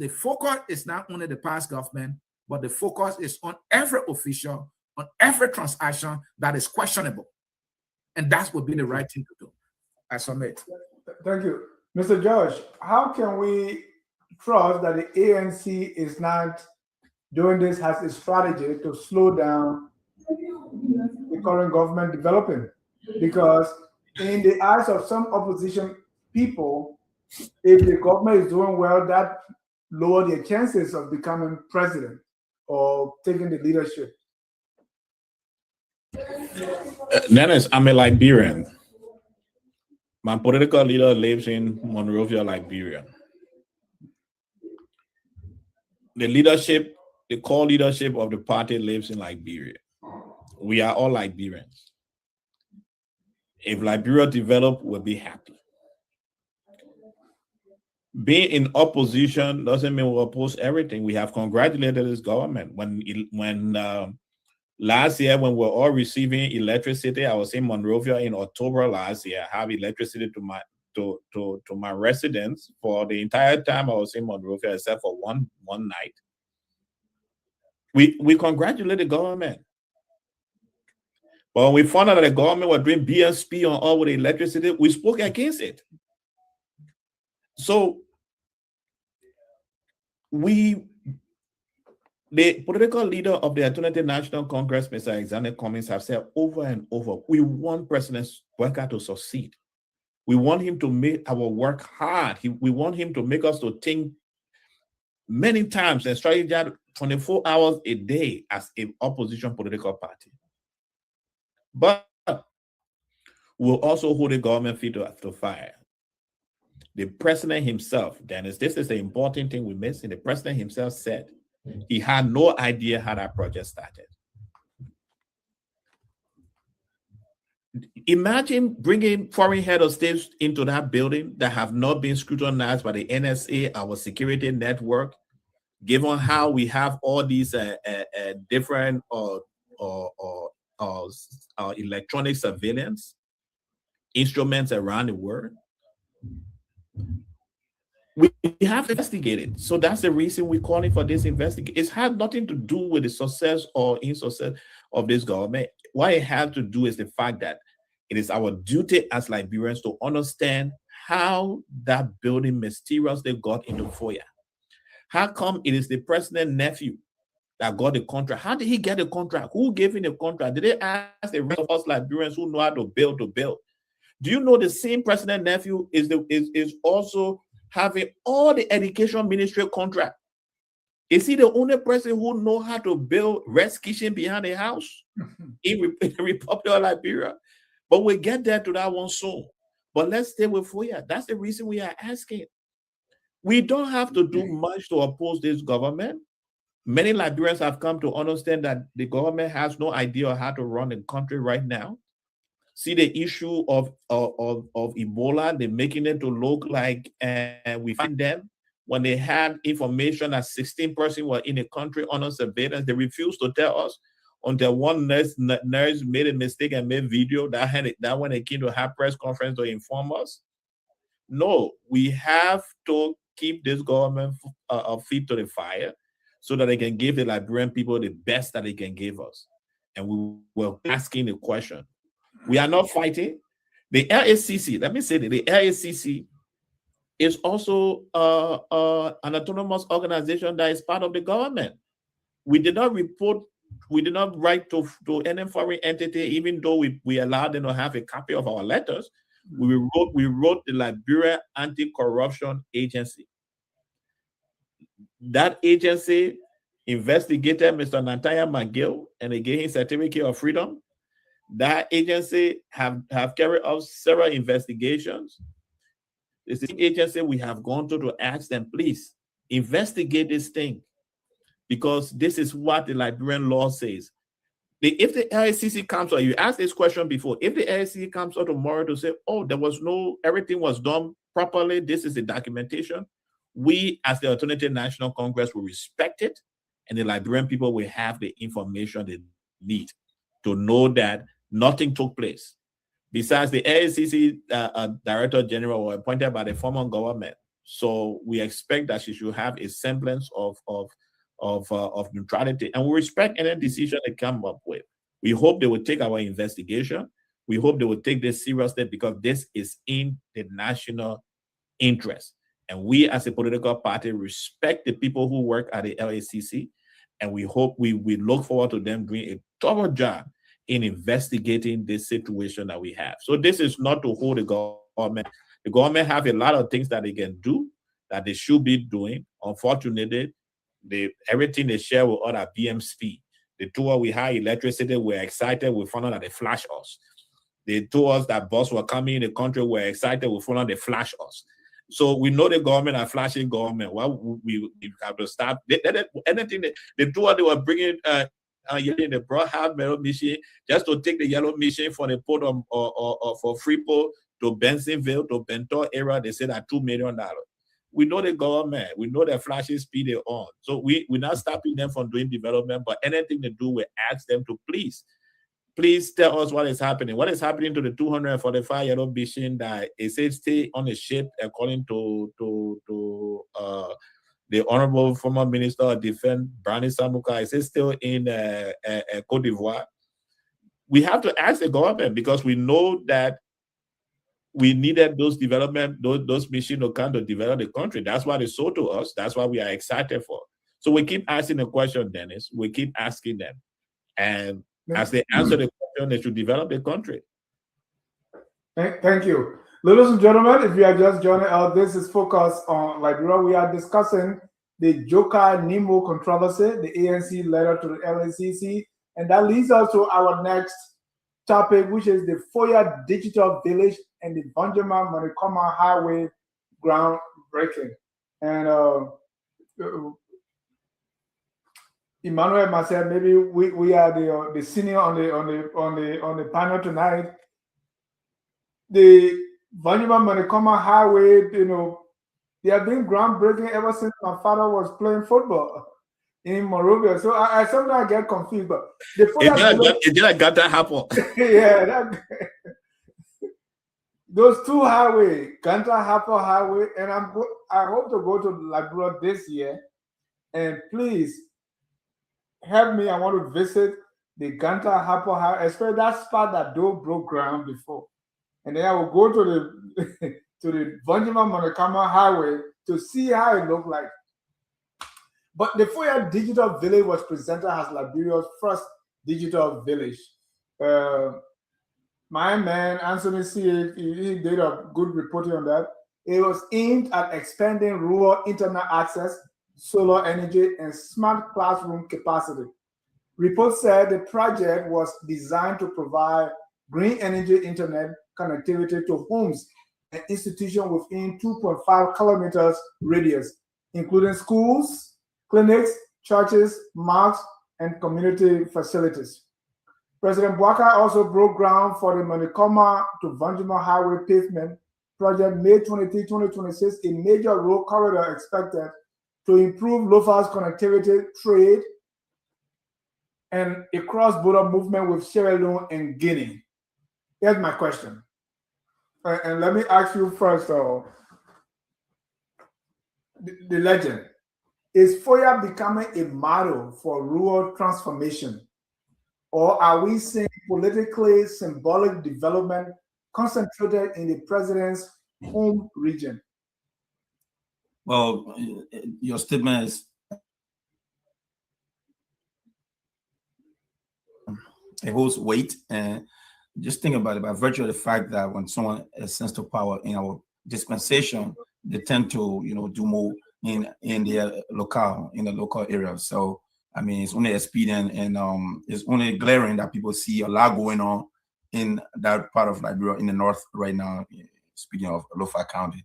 focus is not only the past government, but the focus is on every official, on every transaction that is questionable. And that would be the right thing to do. I submit. Thank you. Mr. George, how can we trust that the ANC is not doing this as a strategy to slow down the current government developing? Because in the eyes of some opposition people, if the government is doing well, that lower their chances of becoming president or taking the leadership. Dennis, I'm a Liberian. My political leader lives in Monrovia, Liberia. The leadership, the core leadership of the party lives in Liberia. We are all Liberians. If Liberia develop, we'll be happy. Being in opposition doesn't mean we oppose everything. We have congratulated this government. When last year, when we're all receiving electricity, I was in Monrovia in October last year. I have electricity to my residents for the entire time I was in Monrovia, except for one night. We congratulate the government. But when we found out that the government was doing BSP on all with the electricity, we spoke against it. So the political leader of the Alternative National Congress, Mr. Alexander Cummings, have said over and over, we want President Foya to succeed. We want him to make our work hard. We want him to make us to think many times and strategize 24 hours a day as an opposition political party. But we'll also hold the government feet to fire. The president himself, Dennis, this is the important thing we missing. The president himself said he had no idea how that project started. Imagine bringing foreign head of states into that building that have not been scrutinized by the NSA, our security network, given how we have all these different electronic surveillance instruments around the world. We have investigated. So that's the reason we're calling for this investigation. It has nothing to do with the success or insuccess of this government. What it has to do is the fact that it is our duty as Liberians to understand how that building mysteriously got into Foya. How come it is the president's nephew that got the contract? How did he get the contract? Who gave him the contract? Did they ask the rest of us Liberians who know how to build to build? Do you know the same president nephew is also having all the education ministry contract? Is he the only person who know how to build rest kitchen behind a house in the Republic of Liberia? But we'll get there to that one soon. But let's stay with Foya. That's the reason we are asking. We don't have to do much to oppose this government. Many Liberians have come to understand that the government has no idea of how to run the country right now. See the issue of Ebola, they're making it to look like we find them. When they had information that 16 persons were in the country under surveillance, they refused to tell us until one nurse made a mistake and made video that when they came to have press conference to inform us. No, we have to keep this government feet to the fire so that they can give the Liberian people the best that they can give us. And we were asking the question. We are not fighting. The LACC, let me say that the LACC is also an autonomous organization that is part of the government. We did not write to any foreign entity, even though we allowed them to have a copy of our letters. We wrote the Liberia Anti-Corruption Agency. That agency investigated Mr. Nataya McGill and they gave him certificate of freedom. That agency have carried out several investigations. It's the agency we have gone to ask them, please investigate this thing, because this is what the Liberian law says. If the LACC comes out, you asked this question before, if the LACC comes out tomorrow to say, oh, everything was done properly, this is the documentation, we as the Alternative National Congress will respect it, and the Liberian people will have the information they need to know that nothing took place. Besides, the LACC Director General was appointed by the former government, so we expect that she should have a semblance of neutrality, and we respect any decision they come up with. We hope they will take our investigation. We hope they will take this seriously, because this is in the national interest. And we as a political party respect the people who work at the LACC, and we hope we look forward to them doing a thorough job in investigating this situation that we have. So this is not to hold the government. The government have a lot of things that they can do, that they should be doing. Unfortunately, everything they share with other BMSP. They told us we had electricity, we're excited, we found out that they flash us. They told us that bus were coming in the country, we're excited, we found out they flash us. So we know the government are flashing government. Well, we have to stop. Anything they told us they were bringing they brought half metal machine just to take the yellow machine for the port or for Freeport to Bensonville to Benton area. They said at $2 million. We know the government. We know the flashing speed they're on. So we're not stopping them from doing development, but anything they do, we ask them to please tell us what is happening. What is happening to the 245 yellow machine that it says stay on the ship, according to the Honorable former Minister of Defense, Brani Samuka, is it still in Cote d'Ivoire? We have to ask the government, because we know that we needed those development, those machines to come to develop the country. That's why they sold to us. That's why we are excited for. So we keep asking the question, Dennis. We keep asking them. And as they answer the question, they should develop the country. Thank you. Ladies and gentlemen, if you are just joining us, this is Focus on Liberia. We are discussing the Joka Nemo controversy, the ANC letter to the LACC, and that leads us to our next topic, which is the Foya Digital Village and the Banjama Manikoma Highway groundbreaking. And Emmanuel, myself, maybe we are the senior on the panel tonight. The Banjama Manikoma Highway, they have been groundbreaking ever since my father was playing football in Monrovia. So I sometimes get confused, but the it got that happen. Yeah, those two highways, Ganta Hapo Highway, and I hope to go to Liberia this year. And please help me. I want to visit the Ganta Hapo Highway, especially that spot that broke ground before. And then I will go to the to the Banjama Manikoma Highway to see how it looked like. But the Foya Digital Village was presented as Liberia's first digital village. My man, Anthony C., he did a good reporting on that. It was aimed at expanding rural internet access, solar energy, and smart classroom capacity. Reports said the project was designed to provide green energy internet connectivity to homes and institutions within 2.5 kilometers radius, including schools, clinics, churches, mosques, and community facilities. President Bouakai also broke ground for the Manikoma to Vanjima Highway pavement project May 23, 2026, a major road corridor expected to improve Lofa's connectivity, trade, and a cross-border movement with Sierra Leone and Guinea. Here's my question. And let me ask you first, the legend. Is Foya becoming a model for rural transformation? Or are we seeing politically symbolic development concentrated in the president's home region? Well, your statement is it holds weight, and just think about it by virtue of the fact that when someone ascends to power in our dispensation, they tend to, do more in their locale, in the local area. So I mean, it's only expedient and it's only glaring that people see a lot going on in that part of Liberia in the north right now. Speaking of Lofa County,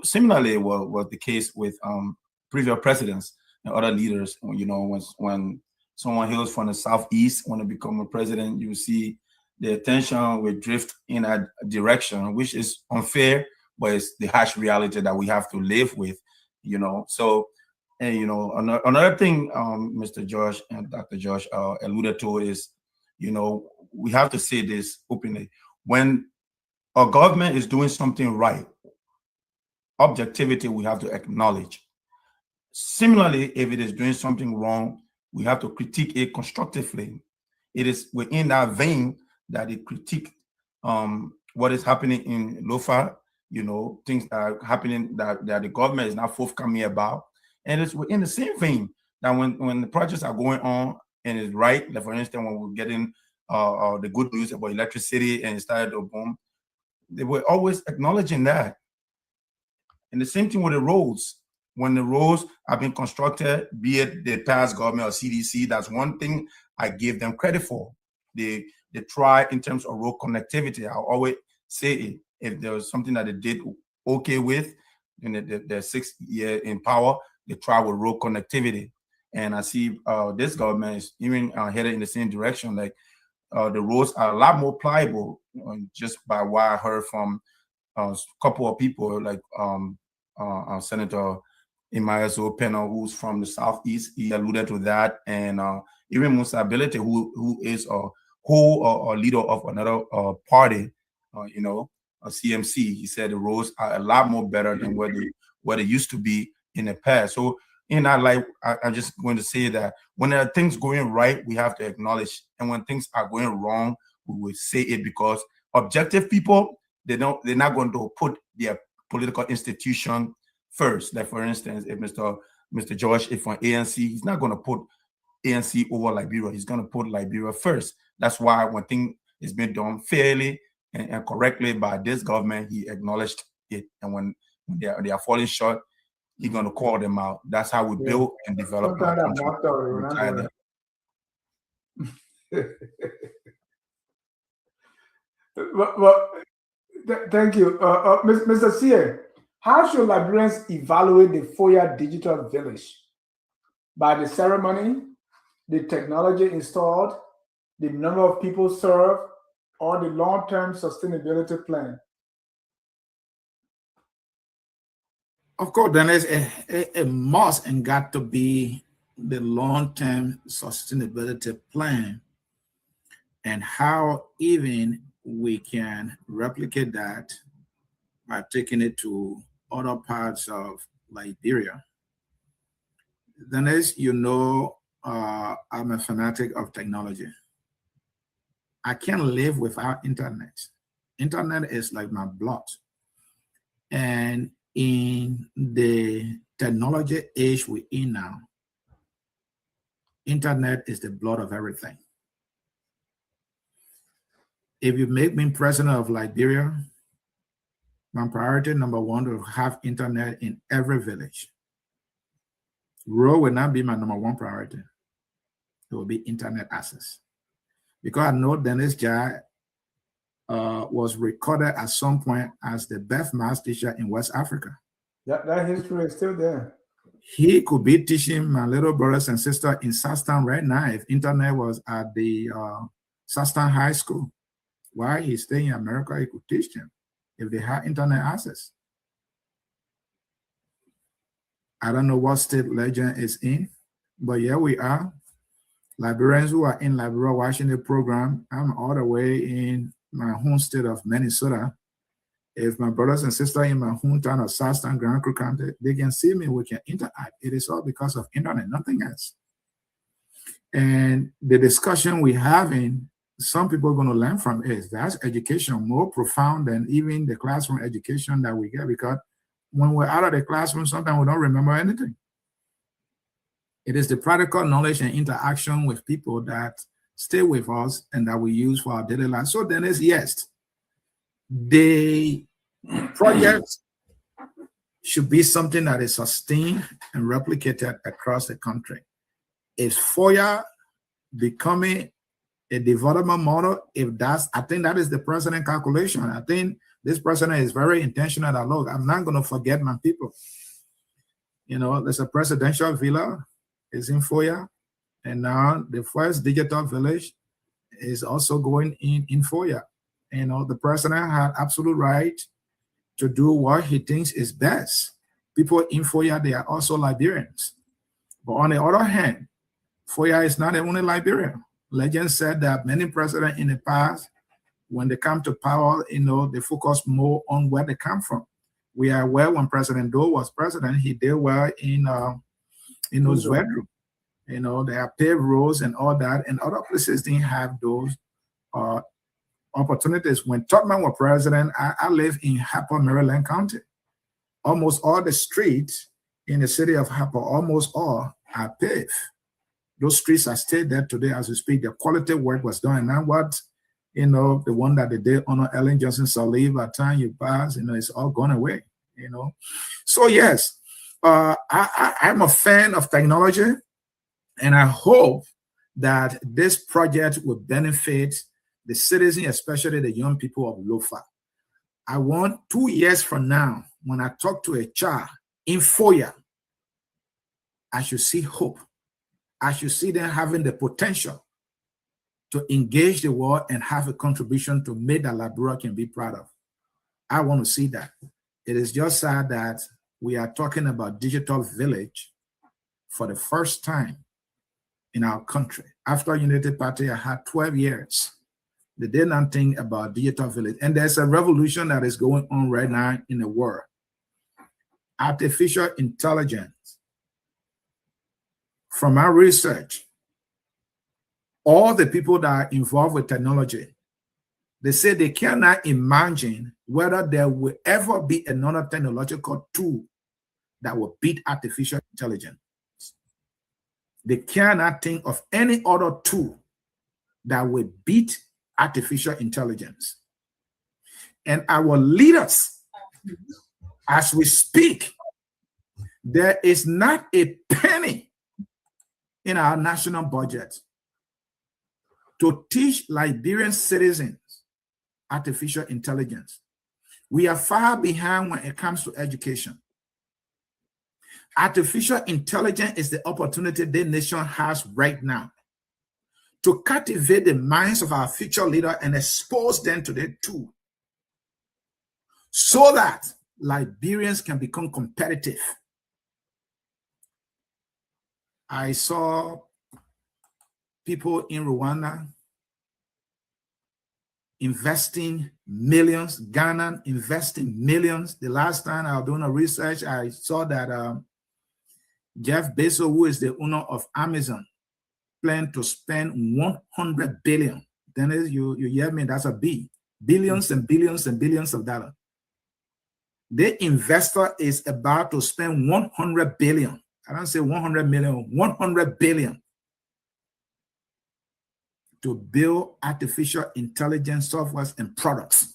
similarly was the case with previous presidents and other leaders. When someone hails from the southeast want to become a president, you see the attention will drift in a direction, which is unfair, but it's the harsh reality that we have to live with. So. And another thing, Mr. George and Dr. George alluded to is, we have to say this openly: when our government is doing something right, objectivity we have to acknowledge. Similarly, if it is doing something wrong, we have to critique it constructively. It is within that vein that they critique what is happening in Lofa, things that are happening that the government is not forthcoming about. And it's in the same vein that when the projects are going on and it's right, like for instance, when we're getting the good news about electricity and it started to boom, they were always acknowledging that. And the same thing with the roads. When the roads have been constructed, be it the past government or CDC, that's one thing I give them credit for. They try in terms of road connectivity. I always say it. If there was something that they did okay with in their 6 year in power, they try with road connectivity. And I see this government is even headed in the same direction. Like the roads are a lot more pliable, just by what I heard from a couple of people, like Senator Emmanuel George, who's from the southeast. He alluded to that, and even Musa Ability, who is a leader of another party, a CMC. He said the roads are a lot more better than what they used to be in the past. So in that light, I'm just going to say that when there are things going right, we have to acknowledge, and when things are going wrong, we will say it, because objective people, they're not going to put their political institution first. Like for instance, if Mr. George is from ANC, he's not going to put ANC over Liberia. He's going to put Liberia first. That's why when things is being done fairly and correctly by this government, he acknowledged it. And when they are falling short, he's going to call them out. That's how we build and develop our country. Well, thank you. Mr. CA, how should Liberians evaluate the Foya Digital Village? By the ceremony, the technology installed, the number of people served, or the long-term sustainability plan? Of course, then there's a must and got to be the long-term sustainability plan, and how even we can replicate that by taking it to other parts of Liberia. Then as you know, I'm a fanatic of technology. I can't live without internet. Internet is like my blood. And in the technology age we're in now, internet is the blood of everything. If you make me president of Liberia, my priority number one to have internet in every village. Rural will not be my number one priority. It will be internet access. Because I know Dennis Jai was recorded at some point as the best math teacher in West Africa. That history is still there. He could be teaching my little brothers and sisters in Southtown right now if internet was at the Southtown High School. While he's staying in America, he could teach them if they had internet access. I don't know what state Legend is in, but yeah, we are. Liberians who are in Liberia watching the program, I'm all the way in my home state of Minnesota. If my brothers and sisters in my hometown of Southtown, Grand Creek County, they can see me, we can interact. It is all because of internet, nothing else. And the discussion we're having, some people are going to learn from it. That's education more profound than even the classroom education that we get, because when we're out of the classroom, sometimes we don't remember anything. It is the practical knowledge and interaction with people that stay with us and that we use for our daily life. So then it's yes, the project should be something that is sustained and replicated across the country. Is Foya becoming a development model? If that's, I think that is the president calculation. I think this president is very intentional that, look, I'm not going to forget my people. You know, there's a presidential villa, is in Foya, and now the first digital village is also going in Foya. You know, the president had absolute right to do what he thinks is best. People in Foya, they are also Liberians. But on the other hand, Foya is not the only Liberian. Legend said that many presidents in the past, when they come to power, you know, they focus more on where they come from. We are aware when President Doe was president, he did well in those bedrooms. You know, they have paved roads and all that, and other places didn't have those opportunities. When Tubman was president, I live in Harper, Maryland County. Almost all the streets in the city of Harper, almost all are paved. Those streets are still there today as we speak. The quality work was done. And now what, you know, the one that they did on Ellen Johnson Sirleaf, by the time you pass, you know, it's all gone away, you know. So yes, I'm a fan of technology, and I hope that this project will benefit the citizens, especially the young people of Lofa. I want 2 years from now, when I talk to a child in Foya, I should see hope. I should see them having the potential to engage the world and have a contribution to make that Liberia can be proud of. I want to see that. It is just sad that we are talking about digital village for the first time in our country. After United Party, I had 12 years. They did not think about digital village. And there's a revolution that is going on right now in the world. Artificial intelligence. From our research, all the people that are involved with technology, they say they cannot imagine whether there will ever be another technological tool that will beat artificial intelligence. They cannot think of any other tool that will beat artificial intelligence. And our leaders, as we speak, there is not a penny in our national budget to teach Liberian citizens artificial intelligence. We are far behind when it comes to education. Artificial intelligence is the opportunity the nation has right now to captivate the minds of our future leaders and expose them to the tool so that Liberians can become competitive. I saw people in Rwanda investing millions, Ghana investing millions. The last time I was doing a research, I saw that Jeff Bezos, who is the owner of Amazon, planned to spend 100 billion. Then you hear me, that's a B. Billions and billions and billions of dollars. The investor is about to spend 100 billion. I don't say 100 million, 100 billion to build artificial intelligence softwares and products.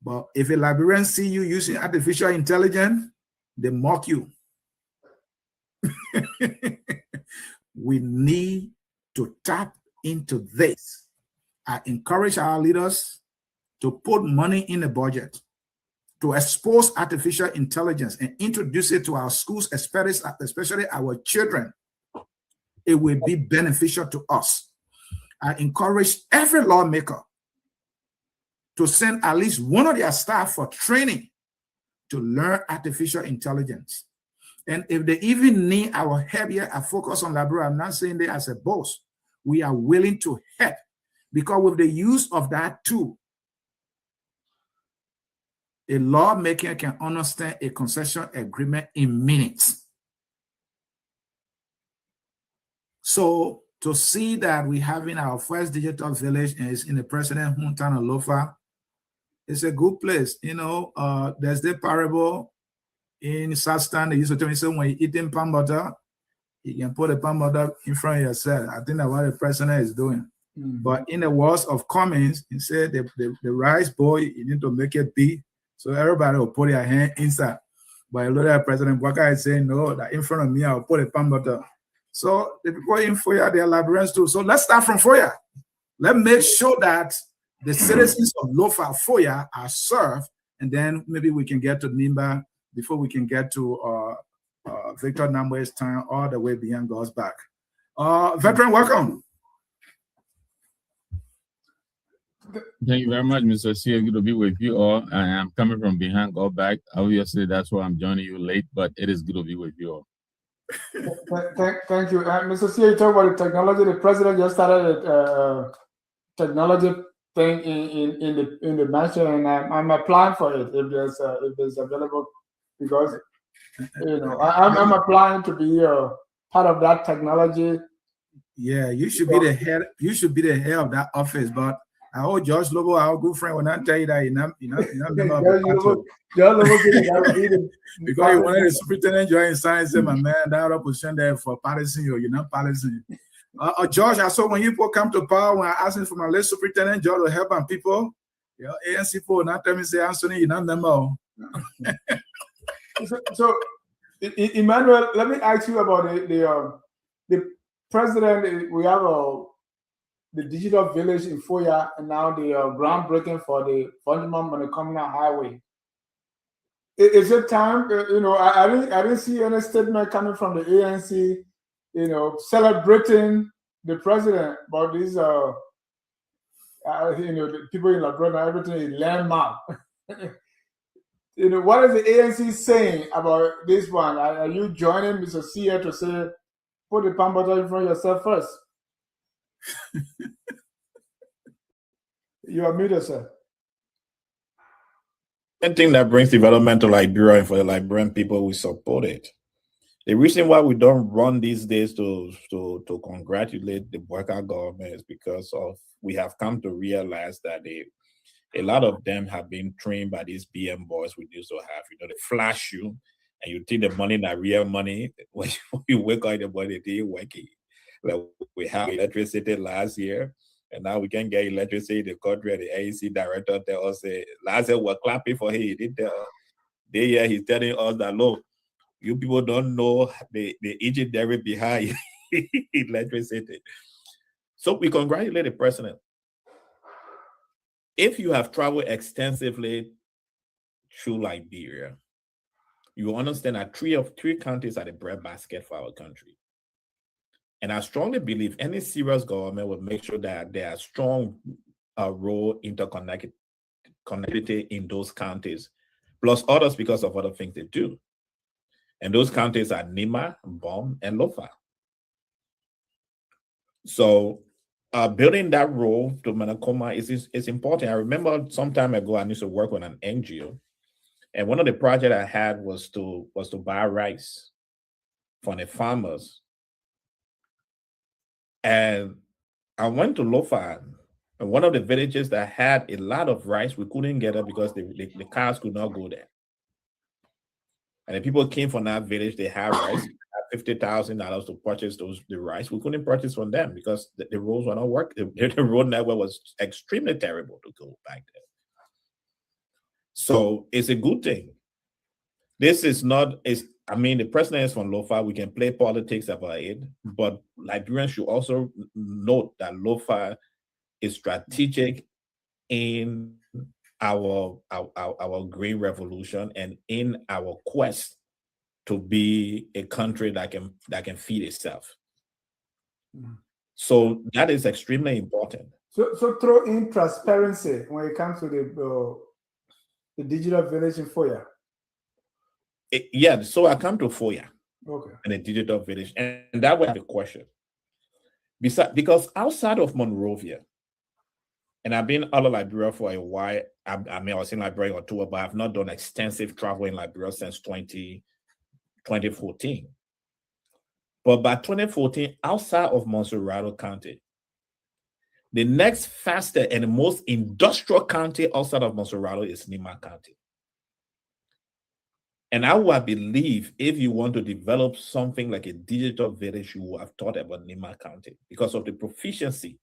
But if a Liberian see you using artificial intelligence, they mock you. We need to tap into this I encourage our leaders to put money in the budget to expose artificial intelligence and introduce it to our schools, especially our children. It will be beneficial to us. I encourage every lawmaker to send at least one of their staff for training to learn artificial intelligence. And if they even need our help here, I focus on Liberia. I'm not saying that as a boss. We are willing to help, because with the use of that tool, a lawmaker can understand a concession agreement in minutes. So to see that we're having our first digital village and it's in the president hometown of Lofa, it's a good place. You know, there's the parable in South they used to tell me, so when you're eating palm butter, you can put the palm butter in front of yourself. I think that's what the president is doing. But in the words of Cummings, he said the rice bowl, you need to make it big, so everybody will put their hand inside. But a lot of President Waka is saying, no, that in front of me, I'll put a palm butter. So the people in Foya, they are Liberians too. So let's start from Foya. Let's make sure that the citizens of Lofa, Foya are served, and then maybe we can get to Nimba before we can get to Victor Nambo's time all the way beyond God's back. Veteran, welcome. Thank you very much, Mr. C. Good to be with you all. I am coming from behind God's back. Obviously, that's why I'm joining you late, but it is good to be with you all. Thank you. Mr. C, you talk about the technology. The president just started a technology thing in the mansion, and I'm applying for it if there's available, because you know I'm applying to be part of that technology. Yeah, you should be the head. You should be the head of that office. But our George Lobo, our good friend, will not tell you that you're not member of the party. Because you wanted the superintendent join science, say, my man, that opposition there for partisan you. You're not partisan. George, I saw when you people come to power, when I asked him for my late superintendent, George to help on people. You know, ANC people not tell me, say, Anthony, you're not member. So, Emmanuel, let me ask you about the president. We have the digital village in Foya, and now the groundbreaking for the Fundamental Monocomunal Highway. Is it time? You know, I didn't see any statement coming from the ANC, you know, celebrating the president, but these you know, the people in Liberia, everything is landmark. You know, what is the ANC saying about this one? Are you joining Mr. Sia to say, put the palm butter in front of yourself first? You are muted, sir. Anything that brings development to Liberia and for the Liberian people, we support it. The reason why we don't run these days to congratulate the worker government is because of we have come to realize that a lot of them have been trained by these BM boys we used to have. You know, they flash you and you think the money not real money. When you wake up in the morning, they working. Like we have electricity last year, and now we can get electricity in the country. And the ANC director tell us, last year we're clapping for him. He did he's telling us that, look, you people don't know the engineering behind electricity. So we congratulate the president. If you have traveled extensively through Liberia, you understand that three counties are the breadbasket for our country. And I strongly believe any serious government will make sure that there are strong rural interconnectivity in those counties, plus others because of other things they do. And those counties are Nima, Bom, and Lofa. So building that road to Manakoma is important. I remember some time ago, I used to work with an NGO. And one of the projects I had was to buy rice from the farmers. And I went to Lofa, and one of the villages that had a lot of rice, we couldn't get it because the cars could not go there. And the people came from that village, they had rice, $50,000 to purchase the rice. We couldn't purchase from them because the roads were not working. The road network was extremely terrible to go back there. So it's a good thing. This is not, I mean, the president is from Lofa. We can play politics about it, but Liberians should also note that Lofa is strategic in our green revolution and in our quest to be a country that can feed itself. So that is extremely important. So throw in transparency when it comes to the digital village in Foya. Yeah, so I come to Foya. Okay. And a digital village, and that was the question. Because outside of Monrovia, and I've been out of Liberia for a while. I mean, I was in Liberia on tour, but I've not done extensive travel in Liberia since 2014. But by 2014, outside of Monserrado County, the next fastest and the most industrial county outside of Monserrado is Nima County. And I would believe if you want to develop something like a digital village, you would have thought about Nima County because of the proficiency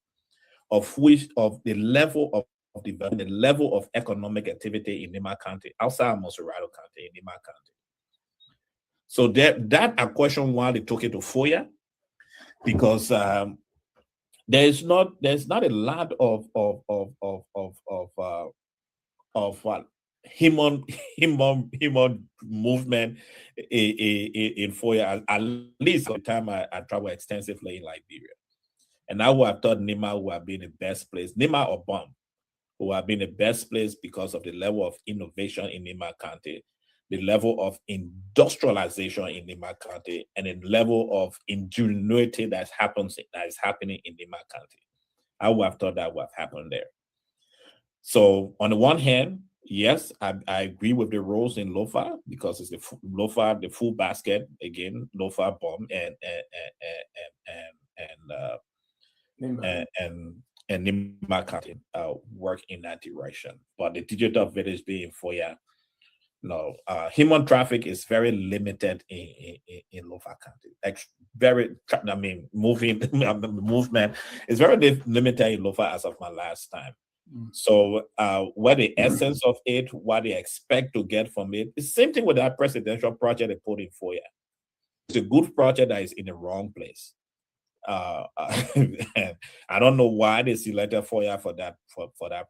of the level of development, the level of economic activity in Nima County, outside Monserrado County, in Nima County. So that a question why they took it to Foya, because there's not a lot of human movement in Foya, at least at the time I traveled extensively in Liberia. And I would have thought Nima would have been the best place, Nima or Bam, who have been the best place because of the level of innovation in Nima County, the level of industrialization in Nima County, and the level of ingenuity that is happening in Nima County. I would have thought that would have happened there. So on the one hand, yes, I agree with the roles in Lofa because it's the Lofa, the full basket again, Lofa, Bomb, and Nima County work in that direction. But the digital village being Foya, no, human traffic is very limited in Lofa County. Movement is very limited in Lofa as of my last time. So what the essence of it, what they expect to get from it, it's the same thing with that presidential project they put in Foya. It's a good project that is in the wrong place. And I don't know why they selected Foya for that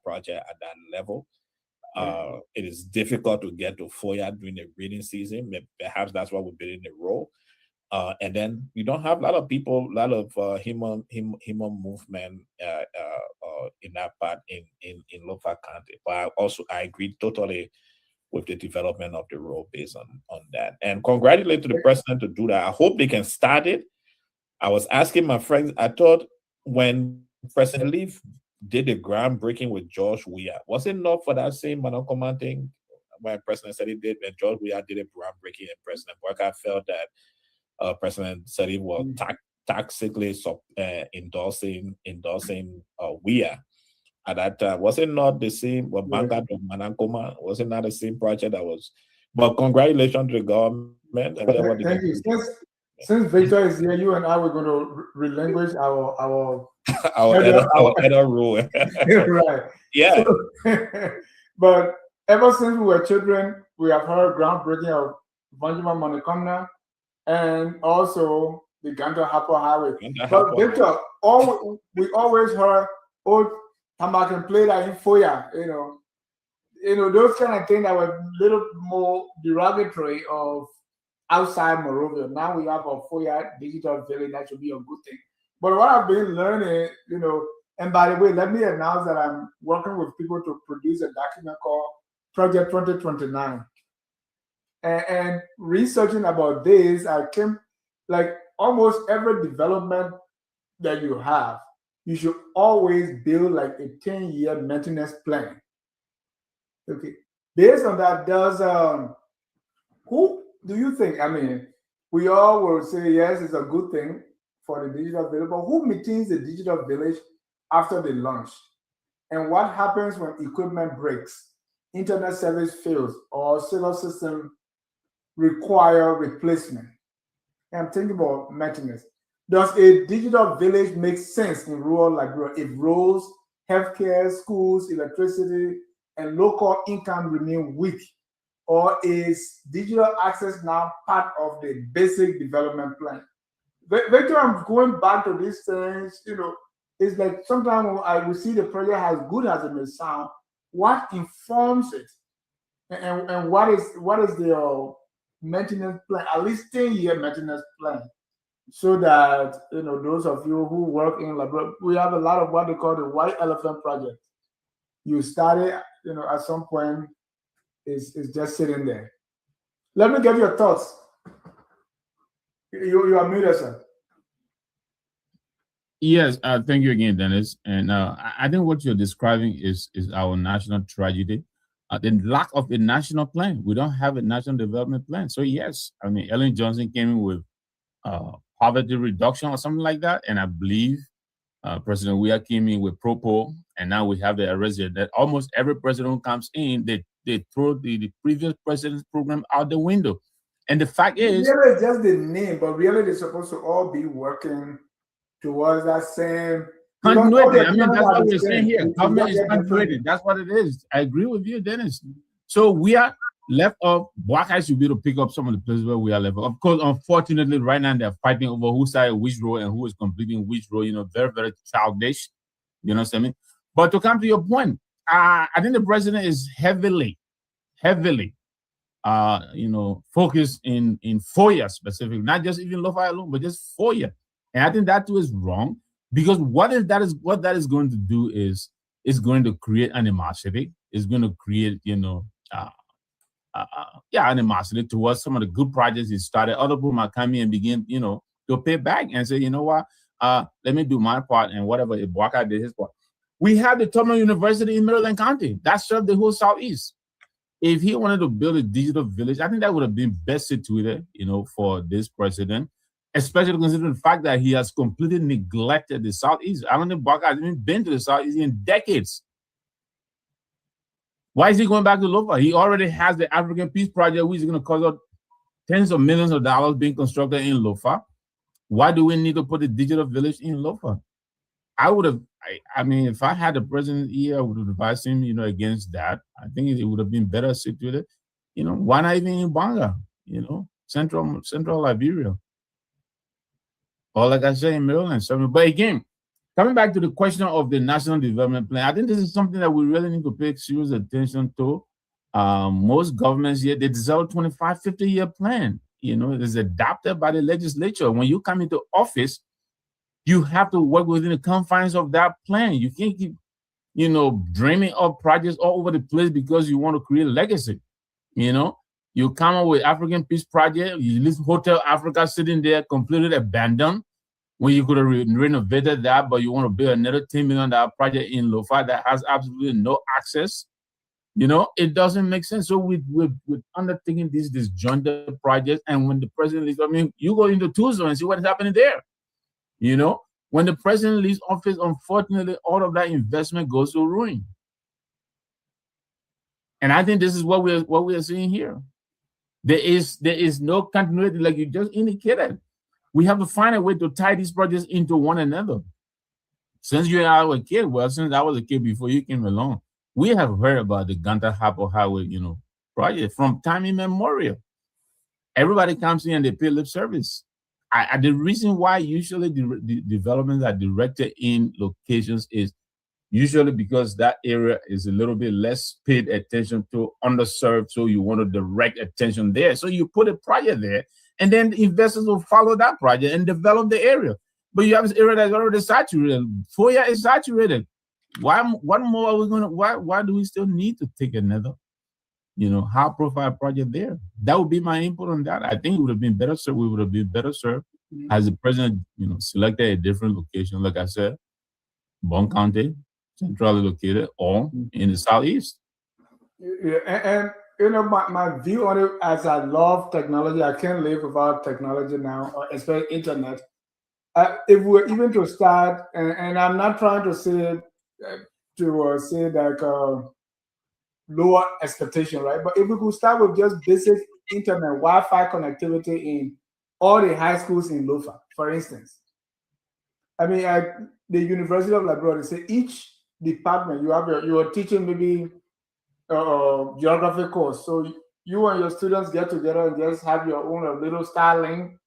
project at that level. It is difficult to get to Foya during the reading season. Perhaps that's why we're building the role. And then you don't have a lot of people, a lot of human movement in that part in Lofa County. But I agree totally with the development of the role based on that. And congratulate to the president to do that. I hope they can start it. I was asking my friends, I thought when President Leaf did the groundbreaking with George Weah, was it not for that same Manokoman thing when President said he did, and George Weah did a groundbreaking and President Boyka felt that President said he was toxically endorsing Weah at that time. Was it not the same? Well, Banga of Manankoma, was it not the same project that was? But congratulations to the government. Thank you. Since Victor is here, you and I were going to relinquish our other rule. Right. Yeah. So, but ever since we were children, we have heard groundbreaking of Benjamin Monicomna and also the Ganta Hapo Highway. But Victor, we always heard, Tamba can play that in Foya, you know, those kind of things that were a little more derogatory of outside Monrovia. Now we have a Foya digital village. That should be a good thing. But what I've been learning, and by the way, let me announce that I'm working with people to produce a document called Project 2029. And researching about this, I came, like almost every development that you have, you should always build like a 10-year maintenance plan. Okay. Based on that, who do you think, we all will say, yes, it's a good thing for the digital village, but who maintains the digital village after the launch? And what happens when equipment breaks, internet service fails, or server system require replacement? And I'm thinking about maintenance. Does a digital village make sense in rural Liberia if roads, healthcare, schools, electricity, and local income remain weak? Or is digital access now part of the basic development plan? Victor, I'm going back to these things, it's like sometimes when I will see the project as good as it may sound, what informs it, and what is the maintenance plan, at least 10-year maintenance plan, so that those of you who work in laboratory, we have a lot of what they call the white elephant project. You start it, at some point, it's just sitting there. Let me get your thoughts. You are muted, sir. Yes, thank you again, Dennis. And I think what you're describing is our national tragedy. The lack of a national plan. We don't have a national development plan. So yes, I mean, Ellen Johnson came in with poverty reduction or something like that. And I believe President Weah came in with Propo, and now we have the arrest that almost every president who comes in, they throw the previous president's program out the window. And the fact is, really it's just the name, but really they're supposed to all be working towards that same continuity. I mean, that's what we're saying here. Government is continuity. That's what it is. I agree with you, Dennis. So we are left off. Black eyes should be able to pick up some of the places where we are left off. Of course, unfortunately, right now they're fighting over who started which role and who is completing which role. Very, very childish. You know what I mean? But to come to your point, I think the president is heavily, focused in Foya specifically, not just even Lofa alone, but just Foya. And I think that too is wrong, because what that is going to do is going to create animosity. It's going to create, animosity towards some of the good projects he started. Other people might come in and begin, to pay back and say, you know what, let me do my part, and whatever Ibwaka did his part. We have the Tubman University in Maryland County that served the whole Southeast. If he wanted to build a digital village, I think that would have been best situated, for this president, especially considering the fact that he has completely neglected the Southeast. I don't think Ibwaka has even been to the Southeast in decades. Why is he going back to Lofa? He already has the African Peace Project, which is going to cost tens of millions of dollars being constructed in Lofa. Why do we need to put a digital village in Lofa? If I had the president here, I would have advised him, against that. I think it would have been better situated. Why not even in Banga, central Liberia? Or like I say, in Maryland. But again, coming back to the question of the National Development Plan, I think this is something that we really need to pay serious attention to. Most governments here, they deserve a 25, 50-year plan. It is adopted by the legislature. When you come into office, you have to work within the confines of that plan. You can't keep, dreaming of projects all over the place because you want to create a legacy. You come up with African Peace Project, you leave Hotel Africa sitting there completely abandoned when you could have renovated that, but you want to build another $10 million project in Lofa that has absolutely no access. It doesn't make sense. So with undertaking these disjointed projects, and when the president leaves, you go into Tucson and see what's happening there. When the president leaves office, unfortunately, all of that investment goes to ruin. And I think this is what we are seeing here. There is no continuity, like you just indicated. We have to find a way to tie these projects into one another. Since you and I were a kid, since I was a kid before you came along, we have heard about the Ganta-Hapo Highway, project from time immemorial. Everybody comes in and they pay lip service. The reason why usually the developments are directed in locations is usually because that area is a little bit less paid attention to, underserved, so you want to direct attention there. So you put a project there, and then the investors will follow that project and develop the area. But you have this area that's already saturated. Foya is saturated. What more are we going to, why do we still need to take another, high-profile project there? That would be my input on that. I think it would have been better served. We would have been better served as the president, selected a different location, like I said, Bond County, centrally located, or in the Southeast. Yeah, and my view on it, as I love technology, I can't live without technology now, especially internet. If we're even to start, and I'm not trying to say that lower expectation, right? But if we could start with just basic internet Wi-Fi connectivity in all the high schools in Lofa, for instance. At the University of Liberia, they say each department you are teaching maybe geography course, so you and your students get together and just have your own little Starlink,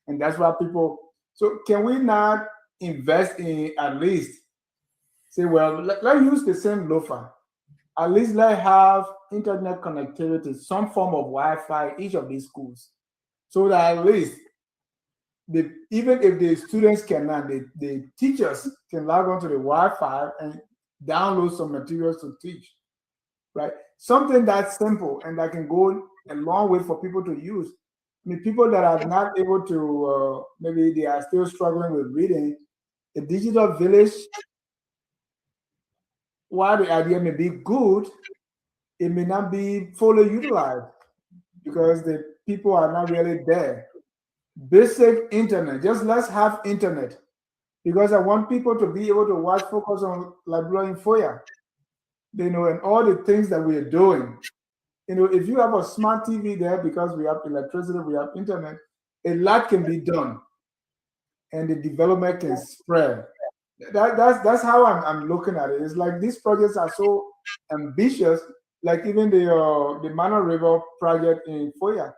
and that's why people. So can we not invest in at least, say, well, let's use the same Lofa. At least let's have internet connectivity, some form of Wi-Fi, each of these schools, so that at least even if the students cannot, the teachers can log on to the Wi-Fi and download some materials to teach, right? Something that's simple and that can go a long way for people to use. I mean, people that are not able to, maybe they are still struggling with reading, a digital village, while the idea may be good, it may not be fully utilized because the people are not really there. Basic internet, just let's have internet, because I want people to be able to watch, focus on Liberia in Foya, and all the things that we're doing. If you have a smart TV there, because we have electricity, we have internet, a lot can be done, and the development can spread. That's how I'm looking at it. It's like these projects are so ambitious, like even the Mana River project in Foya.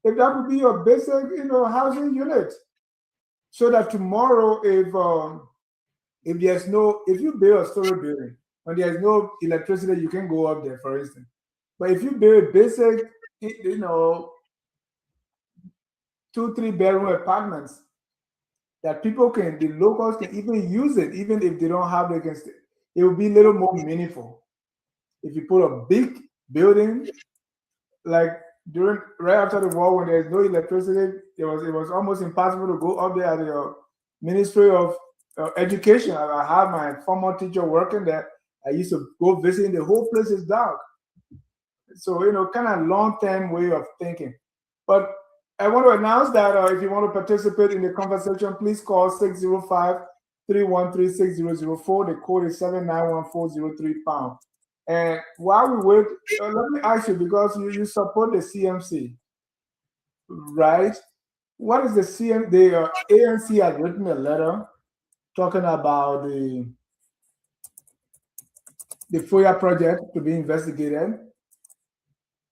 If that would be a basic, housing unit, so that tomorrow, if you build a story building, when there's no electricity, you can go up there, for instance. But if you build basic, 2-3 bedroom apartments, that the locals can even use it, even if they don't have, it will be a little more meaningful. If you put a big building, like right after the war, when there's no electricity, it was almost impossible to go up there at the Ministry of Education. I have my former teacher working there. I used to go visiting, the whole place is dark. So, kind of long-term way of thinking. But I want to announce that if you want to participate in the conversation, please call 605-313-6004. The code is 791403#. And while we wait, let me ask you, because you support the CMC, right? What is the ANC has written a letter talking about the Foya project to be investigated.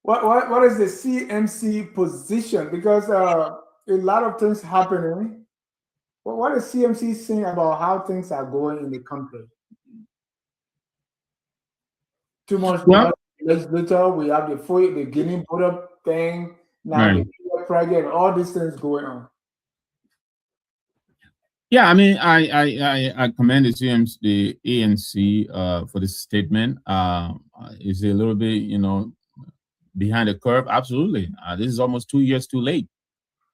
What is the CMC position? Because a lot of things happening. What is CMC saying about how things are going in the country? Too much legislature. We have the Guinea border thing now, the project, all these things going on. Yeah, I mean, I commend the ANC for this statement. Is a little bit, behind the curve? Absolutely. This is almost 2 years too late.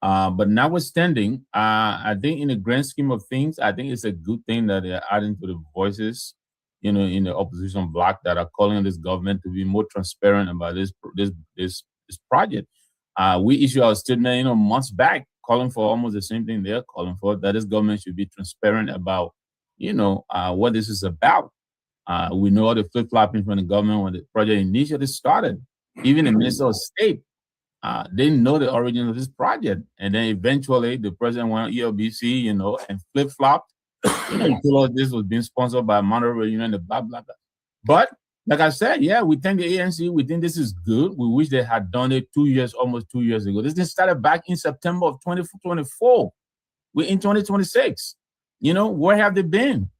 But notwithstanding, I think in the grand scheme of things, I think it's a good thing that they're adding to the voices, in the opposition bloc that are calling on this government to be more transparent about this project. We issued our statement, months back, calling for almost the same thing they're calling for, that this government should be transparent about, what this is about. We know all the flip-flopping from the government when the project initially started. Even the Minister of State didn't know the origin of this project. And then eventually the president went on ELBC, and flip-flopped. He told us this was being sponsored by Monterey Union and blah, blah, blah. But like I said, yeah, we thank the ANC. We think this is good. We wish they had done it almost 2 years ago. This thing started back in September of 2024. We're in 2026. Where have they been?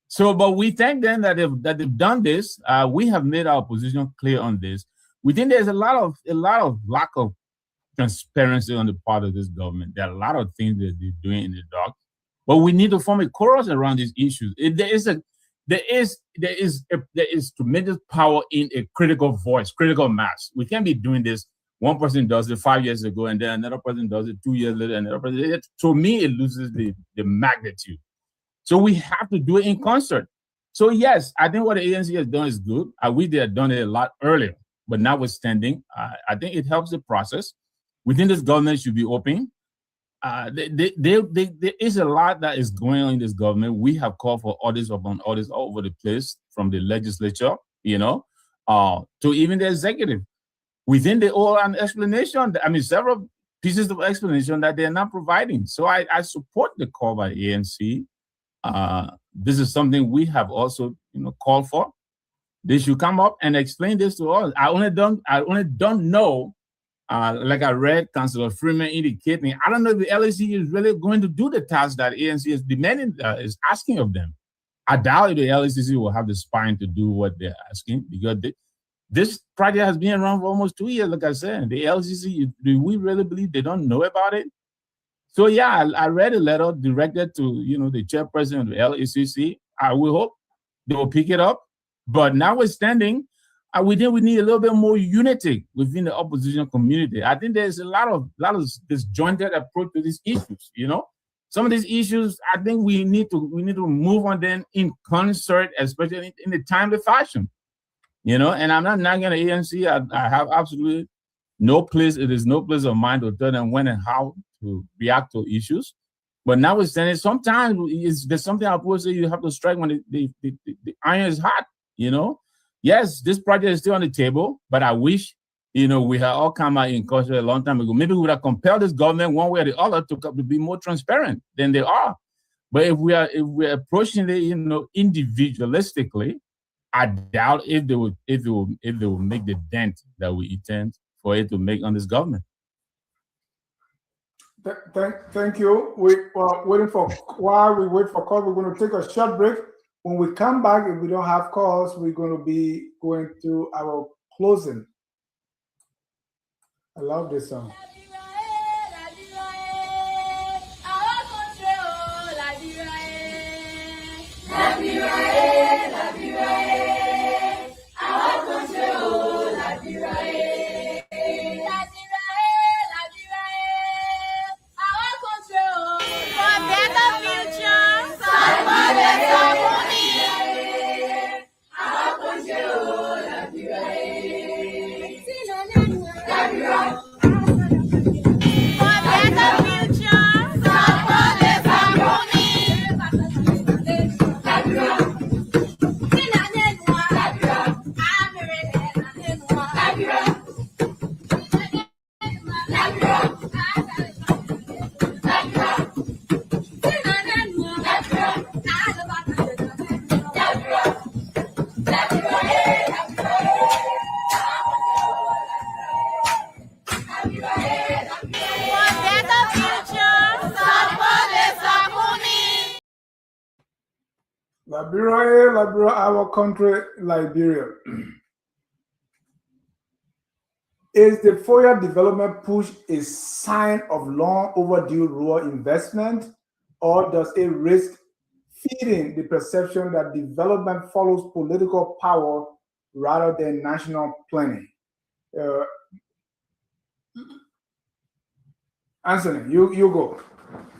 So, but we thank them that they've done this. We have made our position clear on this. We think there's a lot of lack of transparency on the part of this government. There are a lot of things that they're doing in the dark, but we need to form a chorus around these issues. There is tremendous power in a critical voice, critical mass. We can't be doing this. One person does it 5 years ago, and then another person does it 2 years later, and another person. To me, it loses the magnitude. So we have to do it in concert. So yes, I think what the ANC has done is good. I wish they had done it a lot earlier. But notwithstanding, I think it helps the process. We think this government should be open. There is a lot that is going on in this government. We have called for audits upon audits all over the place, from the legislature, to even the executive. Within the oral explanation, several pieces of explanation that they're not providing. So I support the call by the ANC. This is something we have also, called for. They should come up and explain this to us. I only don't know Like I read Councilor Freeman indicating, I don't know if the LACC is really going to do the task that ANC is demanding, is asking of them. I doubt if the LACC will have the spine to do what they're asking, because this project has been around for almost 2 years. Like I said, the LACC, do we really believe they don't know about it? So yeah, I read a letter directed to the chairperson of the LACC. I will hope they will pick it up. But notwithstanding, we think we need a little bit more unity within the opposition community. I think there's a lot of disjointed approach to these issues. Some of these issues, I think we need to move on them in concert, especially in a timely fashion. And I'm not knocking the ANC. I have absolutely no place. It is no place of mine to tell them when and how to react to issues. But notwithstanding, sometimes there's something I would say you have to strike when the iron is hot. Yes, this project is still on the table, but I wish we had all come out in culture a long time ago. Maybe we would have compelled this government one way or the other to be more transparent than they are. But if we're approaching it, individualistically, I doubt if they will make the dent that we intend for it to make on this government. Thank you. While we wait for calls, we're going to take a short break. When we come back, if we don't have calls, we're going to be going to our closing. I love this song. Liberia, our country, Liberia. Is the Foya development push a sign of long overdue rural investment, or does it risk feeding the perception that development follows political power rather than national planning? Anthony, you go.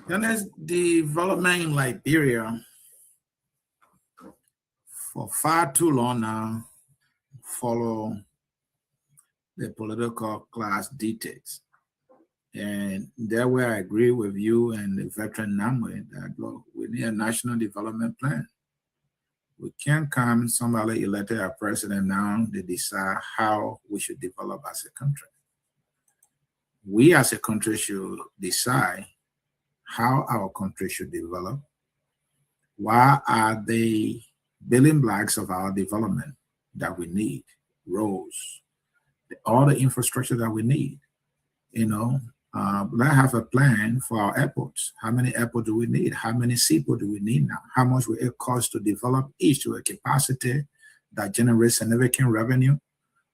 Then there's development in Liberia for far too long now follow the political class dictates. And there where I agree with you and the veteran Namwe that look, we need a national development plan. We can't come somebody elected a president now to decide how we should develop as a country. We as a country should decide how our country should develop. Why are the building blocks of our development that we need? Roads, all the infrastructure that we need. Let's have a plan for our airports. How many airports do we need? How many seaports do we need now? How much will it cost to develop each to a capacity that generates significant revenue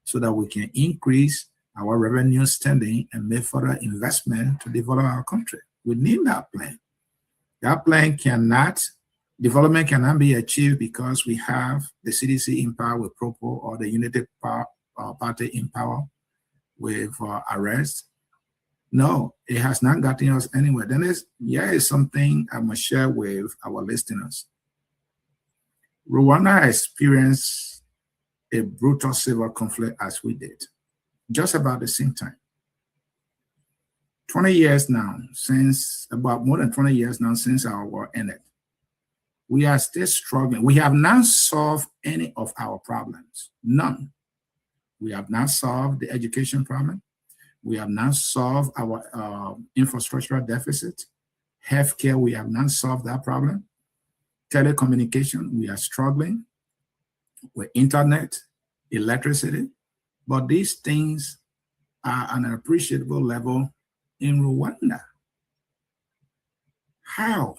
so that we can increase our revenue standing and make further investment to develop our country? We need that plan. That plan development cannot be achieved because we have the CDC in power with Propo or the United Party in power with arrest. No, it has not gotten us anywhere. Then is something I must share with our listeners. Rwanda experienced a brutal civil conflict as we did, just about the same time. 20 years now, about more than 20 years now since our war ended. We are still struggling. We have not solved any of our problems, none. We have not solved the education problem. We have not solved our infrastructural deficit. Healthcare, we have not solved that problem. Telecommunication, we are struggling with internet, electricity. But these things at an appreciable level in Rwanda. How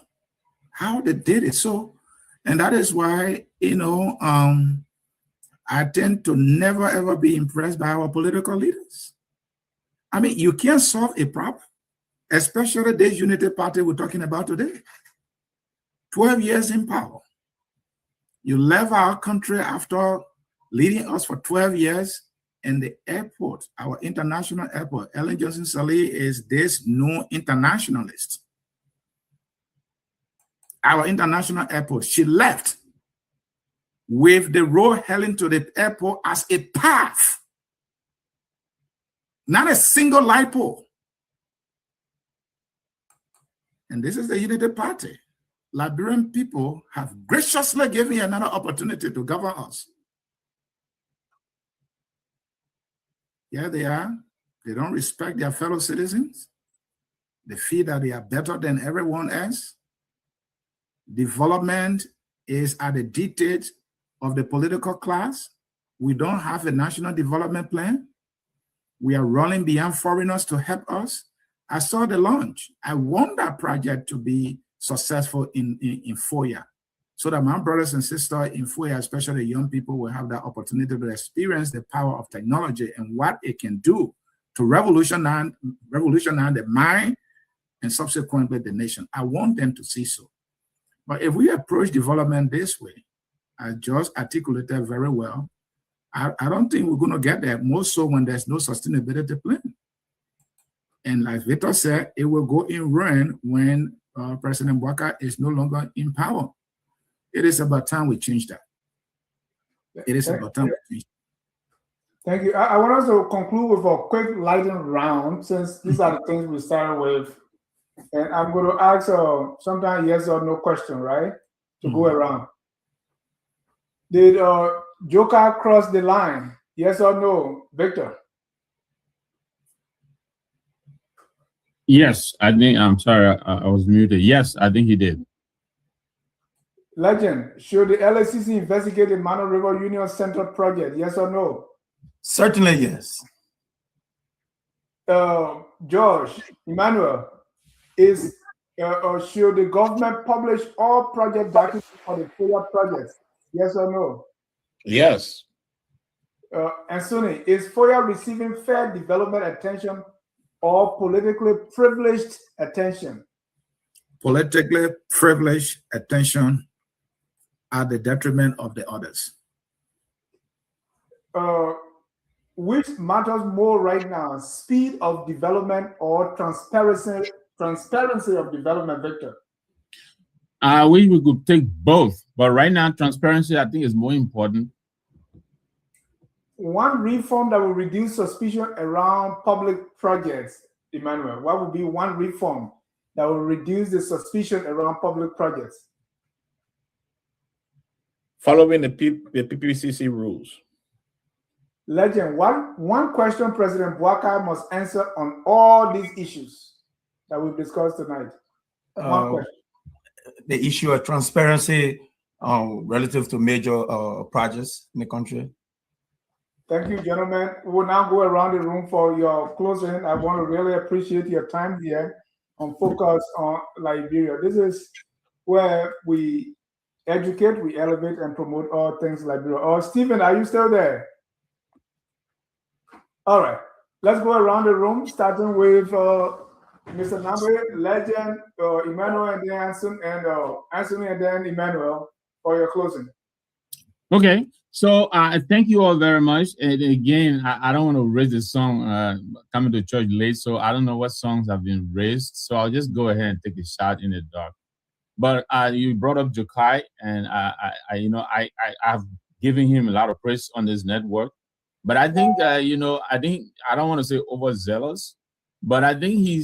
they did it. So, and that is why, I tend to never ever be impressed by our political leaders. I mean, you can't solve a problem, especially this unity party we're talking about today. 12 years in power. You left our country after leading us for 12 years, and the airport, our international airport, Ellen Johnson Sirleaf is this new internationalist. Our international airport, she left with the road heading to the airport as a path, not a single light pole. And this is the Unity Party. Liberian people have graciously given another opportunity to govern us. Yeah, they are. They don't respect their fellow citizens. They feel that they are better than everyone else. Development is at the dictate of the political class. We don't have a national development plan. We are running behind foreigners to help us. I saw the launch. I want that project to be successful in Foya, so that my brothers and sisters in Foya, especially young people, will have that opportunity to experience the power of technology and what it can do to revolutionize the mind and subsequently the nation. I want them to see so. But if we approach development this way, as George articulated very well, I don't think we're going to get there, more so when there's no sustainability plan. And like Victor said, it will go in ruin when President Bouaka is no longer in power. It is about time we change that. It is about time we change that. Thank you. I want us to conclude with a quick lightning round, since these are the things we started with. And I'm going to ask sometimes yes or no question, right? To go around. Did Joker cross the line? Yes or no, Victor? Yes, I think, I'm sorry, I was muted. Yes, I think he did. Legend, should the LACC investigate the Mano River Union Central project? Yes or no? Certainly, yes. George, Emmanuel, should the government publish all project documents for the Foya projects? Yes or no? Yes. And Sunni, is Foya receiving fair development attention or politically privileged attention? Politically privileged attention at the detriment of the others. Which matters more right now, speed of development or transparency of development, Victor? I wish we could take both, but right now, transparency, I think, is more important. One reform that will reduce suspicion around public projects, Emmanuel, what would be one reform that will reduce the suspicion around public projects? Following the PPCC rules. Legend, one question President Bouaka must answer on all these issues that we've discussed tonight. One question. The issue of transparency relative to major projects in the country. Thank you, gentlemen. We will now go around the room for your closing. I want to really appreciate your time here on Focus on Liberia. This is where we educate, we elevate, and promote all things Liberia. Oh, Stephen, are you still there? All right. Let's go around the room, starting with Mr. Nambe, Legend, Emmanuel, and then Anthony, and then Emmanuel for your closing. Okay. So thank you all very much. And again, I don't want to raise the song coming to church late, so I don't know what songs have been raised. So I'll just go ahead and take a shot in the dark. But you brought up Jokai, and I've given him a lot of praise on this network. But I think I don't want to say overzealous, but I think he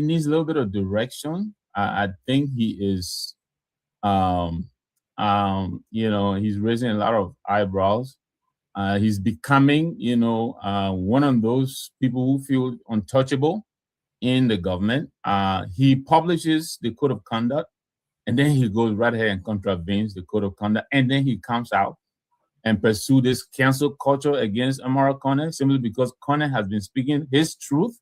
needs a little bit of direction. I think he is. He's raising a lot of eyebrows. He's becoming, one of those people who feel untouchable in the government. He publishes the code of conduct, and then he goes right ahead and contravenes the code of conduct, and then he comes out and pursue this cancel culture against Amara Kone simply because Kone has been speaking his truth.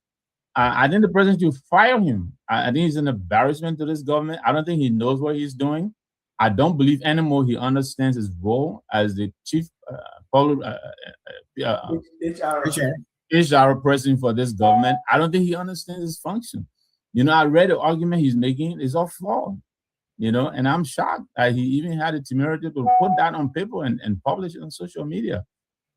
I think the president should fire him. I think he's an embarrassment to this government. I don't think he knows what he's doing. I don't believe anymore he understands his role as the chief HR person for this government. I don't think he understands his function. You know, I read the argument he's making is all flawed, you know, and I'm shocked that he even had the temerity to put that on paper and publish it on social media.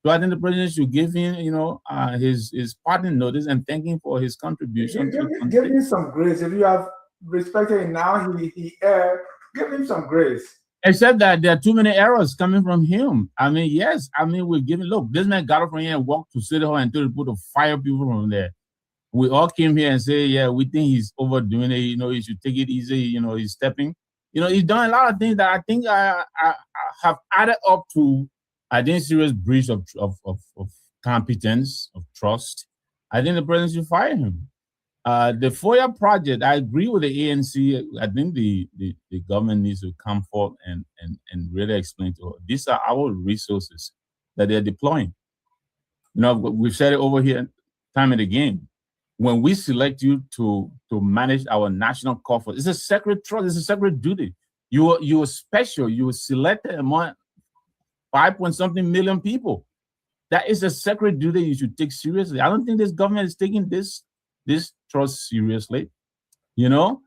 So I think the president should give him, you know, his pardon notice and thank him for his contribution. Give him some grace. If you have respected him now, he give him some grace. Except that there are too many errors coming from him. I mean, yes, I mean, we're giving, look, this man got up from here and walked to City Hall and told people to fire people from there. We all came here and say, yeah, we think he's overdoing it. You know, he should take it easy. You know, he's stepping. You know, he's done a lot of things that I think I have added up to, I think, serious breach of competence, of trust. I think the president should fire him. The Foya project, I agree with the ANC. I think the government needs to come forth and really explain to us, these are our resources that they're deploying. You know, we've said it over here time and again. When we select you to manage our national coffers, it's a sacred trust, it's a sacred duty. You are special, you were selected among 5-point-something million people. That is a sacred duty you should take seriously. I don't think this government is taking this trust seriously. You know,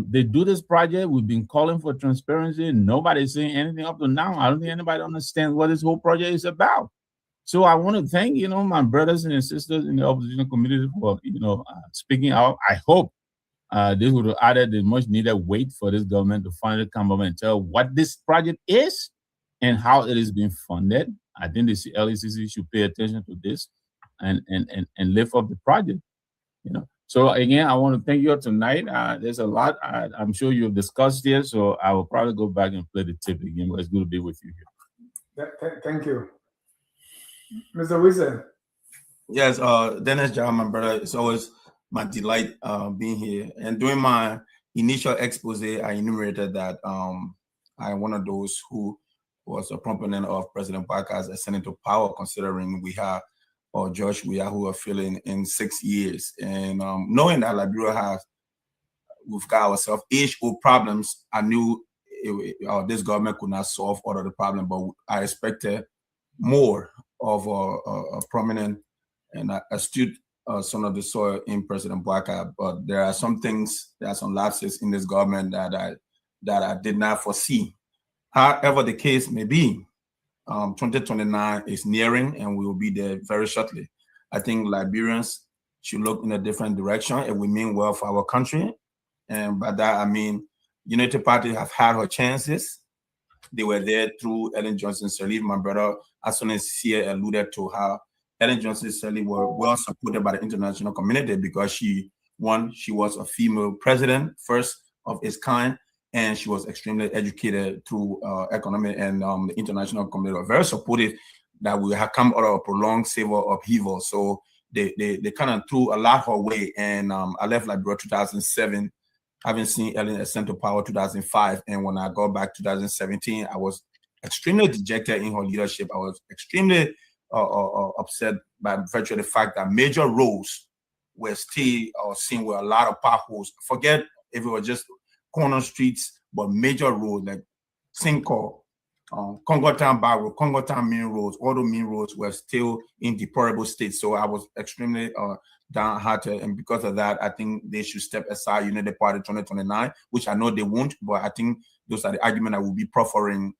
they do this project. We've been calling for transparency. Nobody's saying anything up to now. I don't think anybody understands what this whole project is about. So I want to thank, you know, my brothers and sisters in the opposition community for, you know, speaking out. I hope this would have added the much needed weight for this government to finally come up and tell what this project is and how it is being funded. I think the LACC should pay attention to this and lift up the project. You know, so again, I want to thank you all tonight. There's a lot I'm sure you've discussed here, so I will probably go back and play the tape again, but it's good to be with you here. Thank you. Mr. Wilson. Yes, Dennis John, my brother, it's always my delight being here. And during my initial expose, I enumerated that I'm one of those who was a proponent of President Parker's ascending to power, considering we have George who are filling in 6 years. And knowing that Liberia we've got ourselves age-old problems, I knew this government could not solve all of the problem, but I expected more of a prominent and astute son of the soil in President Parker. But there are some things, there are some lapses in this government that I did not foresee. However the case may be, 2029 is nearing and we will be there very shortly. I think Liberians should look in a different direction if we mean well for our country. And by that, I mean, Unity Party have had her chances. They were there through Ellen Johnson Sirleaf. My brother, as soon as he alluded to how Ellen Johnson Sirleaf were well supported by the international community because she was a female president, first of its kind, and she was extremely educated through economic and the international community were very supportive that we have come out of a prolonged civil upheaval. So they kind of threw a lot her way. And I left Liberia 2007, having seen Ellen ascend to power 2005. And when I got back 2017, I was extremely dejected in her leadership. I was extremely upset by virtue of the fact that major roads were still seen with a lot of potholes. Forget if it was just corner streets, but major roads like Sinko, Congo Town Bar Road, Congo Town Main Roads, all the main roads were still in deplorable state. So I was extremely downhearted, and because of that, I think they should step aside, United Party 2029, which I know they won't, but I think those are the arguments I will be proffering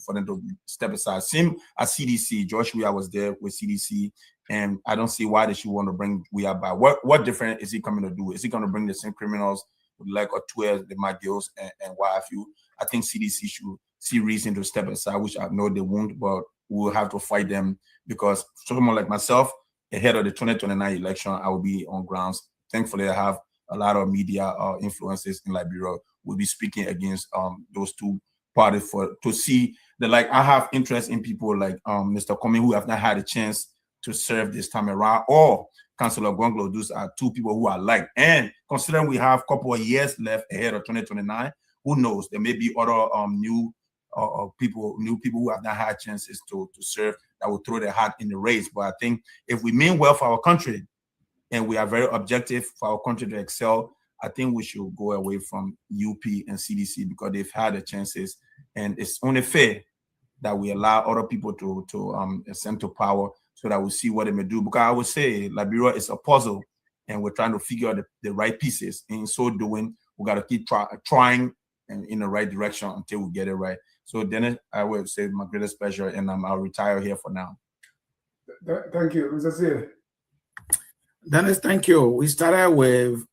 for them to step aside. Same as CDC, George Weah was there with CDC, and I don't see why they should want to bring Weah back. What different is he coming to do? Is he going to bring the same criminals like or twelve the McGills and what have you? I think CDC should see reason to step aside, which I know they won't, but we'll have to fight them because someone like myself, ahead of the 2029 election, I will be on grounds. Thankfully, I have a lot of media influences in Liberia. We'll be speaking against those two parties to see that, like, I have interest in people like Mr. Comey, who have not had a chance to serve this time around, or Councillor Gonglo. Those are two people who I like. And considering we have a couple of years left ahead of 2029, who knows? There may be other new or people, new people who have not had chances to serve, that will throw their hat in the race. But I think if we mean well for our country and we are very objective for our country to excel, I think we should go away from UP and CDC because they've had the chances, and it's only fair that we allow other people to ascend to power so that we see what they may do. Because I would say Liberia is a puzzle, and we're trying to figure out the right pieces. And in so doing, we got to keep trying and in the right direction until we get it right. So Dennis, I would say my greatest pleasure, and I'll retire here for now. Thank you, Mr. Sir. Dennis, thank you. We started with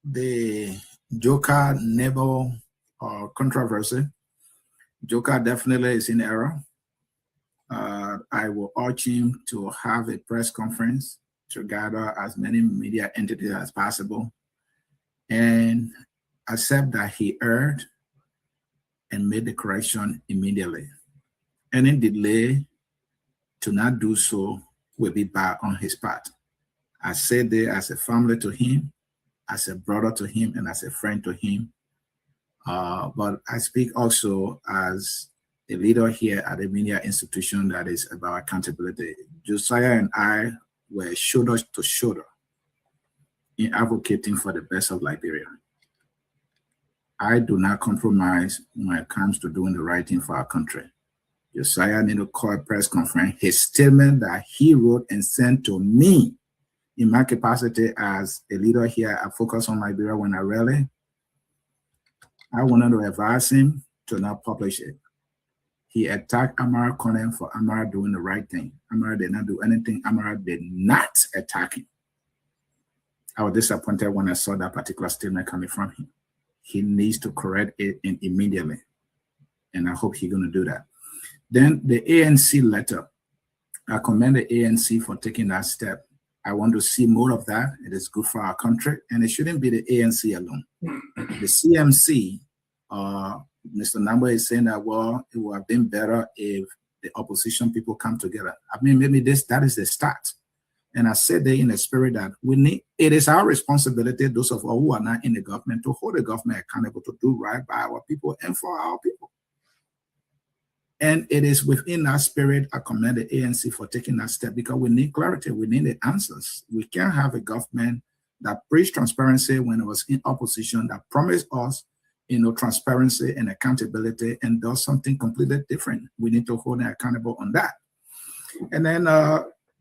the Joker Nebo controversy. Joker definitely is in error. I will urge him to have a press conference to gather as many media entities as possible and accept that he erred and made the correction immediately. Any delay to not do so will be bad on his part. I said there as a family to him, as a brother to him, and as a friend to him. But I speak also as a leader here at a media institution that is about accountability. Josiah and I were shoulder to shoulder in advocating for the best of Liberia. I do not compromise when it comes to doing the right thing for our country. Josiah need to call a press conference. His statement that he wrote and sent to me in my capacity as a leader here, I focus on Liberia when I rally. I wanted to advise him to not publish it. He attacked Amara Conan for Amara doing the right thing. Amara did not do anything. Amara did not attack him. I was disappointed when I saw that particular statement coming from him. He needs to correct it immediately. And I hope he's going to do that. Then the ANC letter. I commend the ANC for taking that step. I want to see more of that. It is good for our country. And it shouldn't be the ANC alone. The CMC, Mr. Namba is saying that, well, it would have been better if the opposition people come together. I mean, maybe that is the start. And I said there in the spirit that it is our responsibility, those of us who are not in the government, to hold the government accountable to do right by our people and for our people. And it is within that spirit, I commend the ANC for taking that step because we need clarity, we need the answers. We can't have a government that preached transparency when it was in opposition, that promised us, transparency and accountability, and does something completely different. We need to hold them accountable on that. And then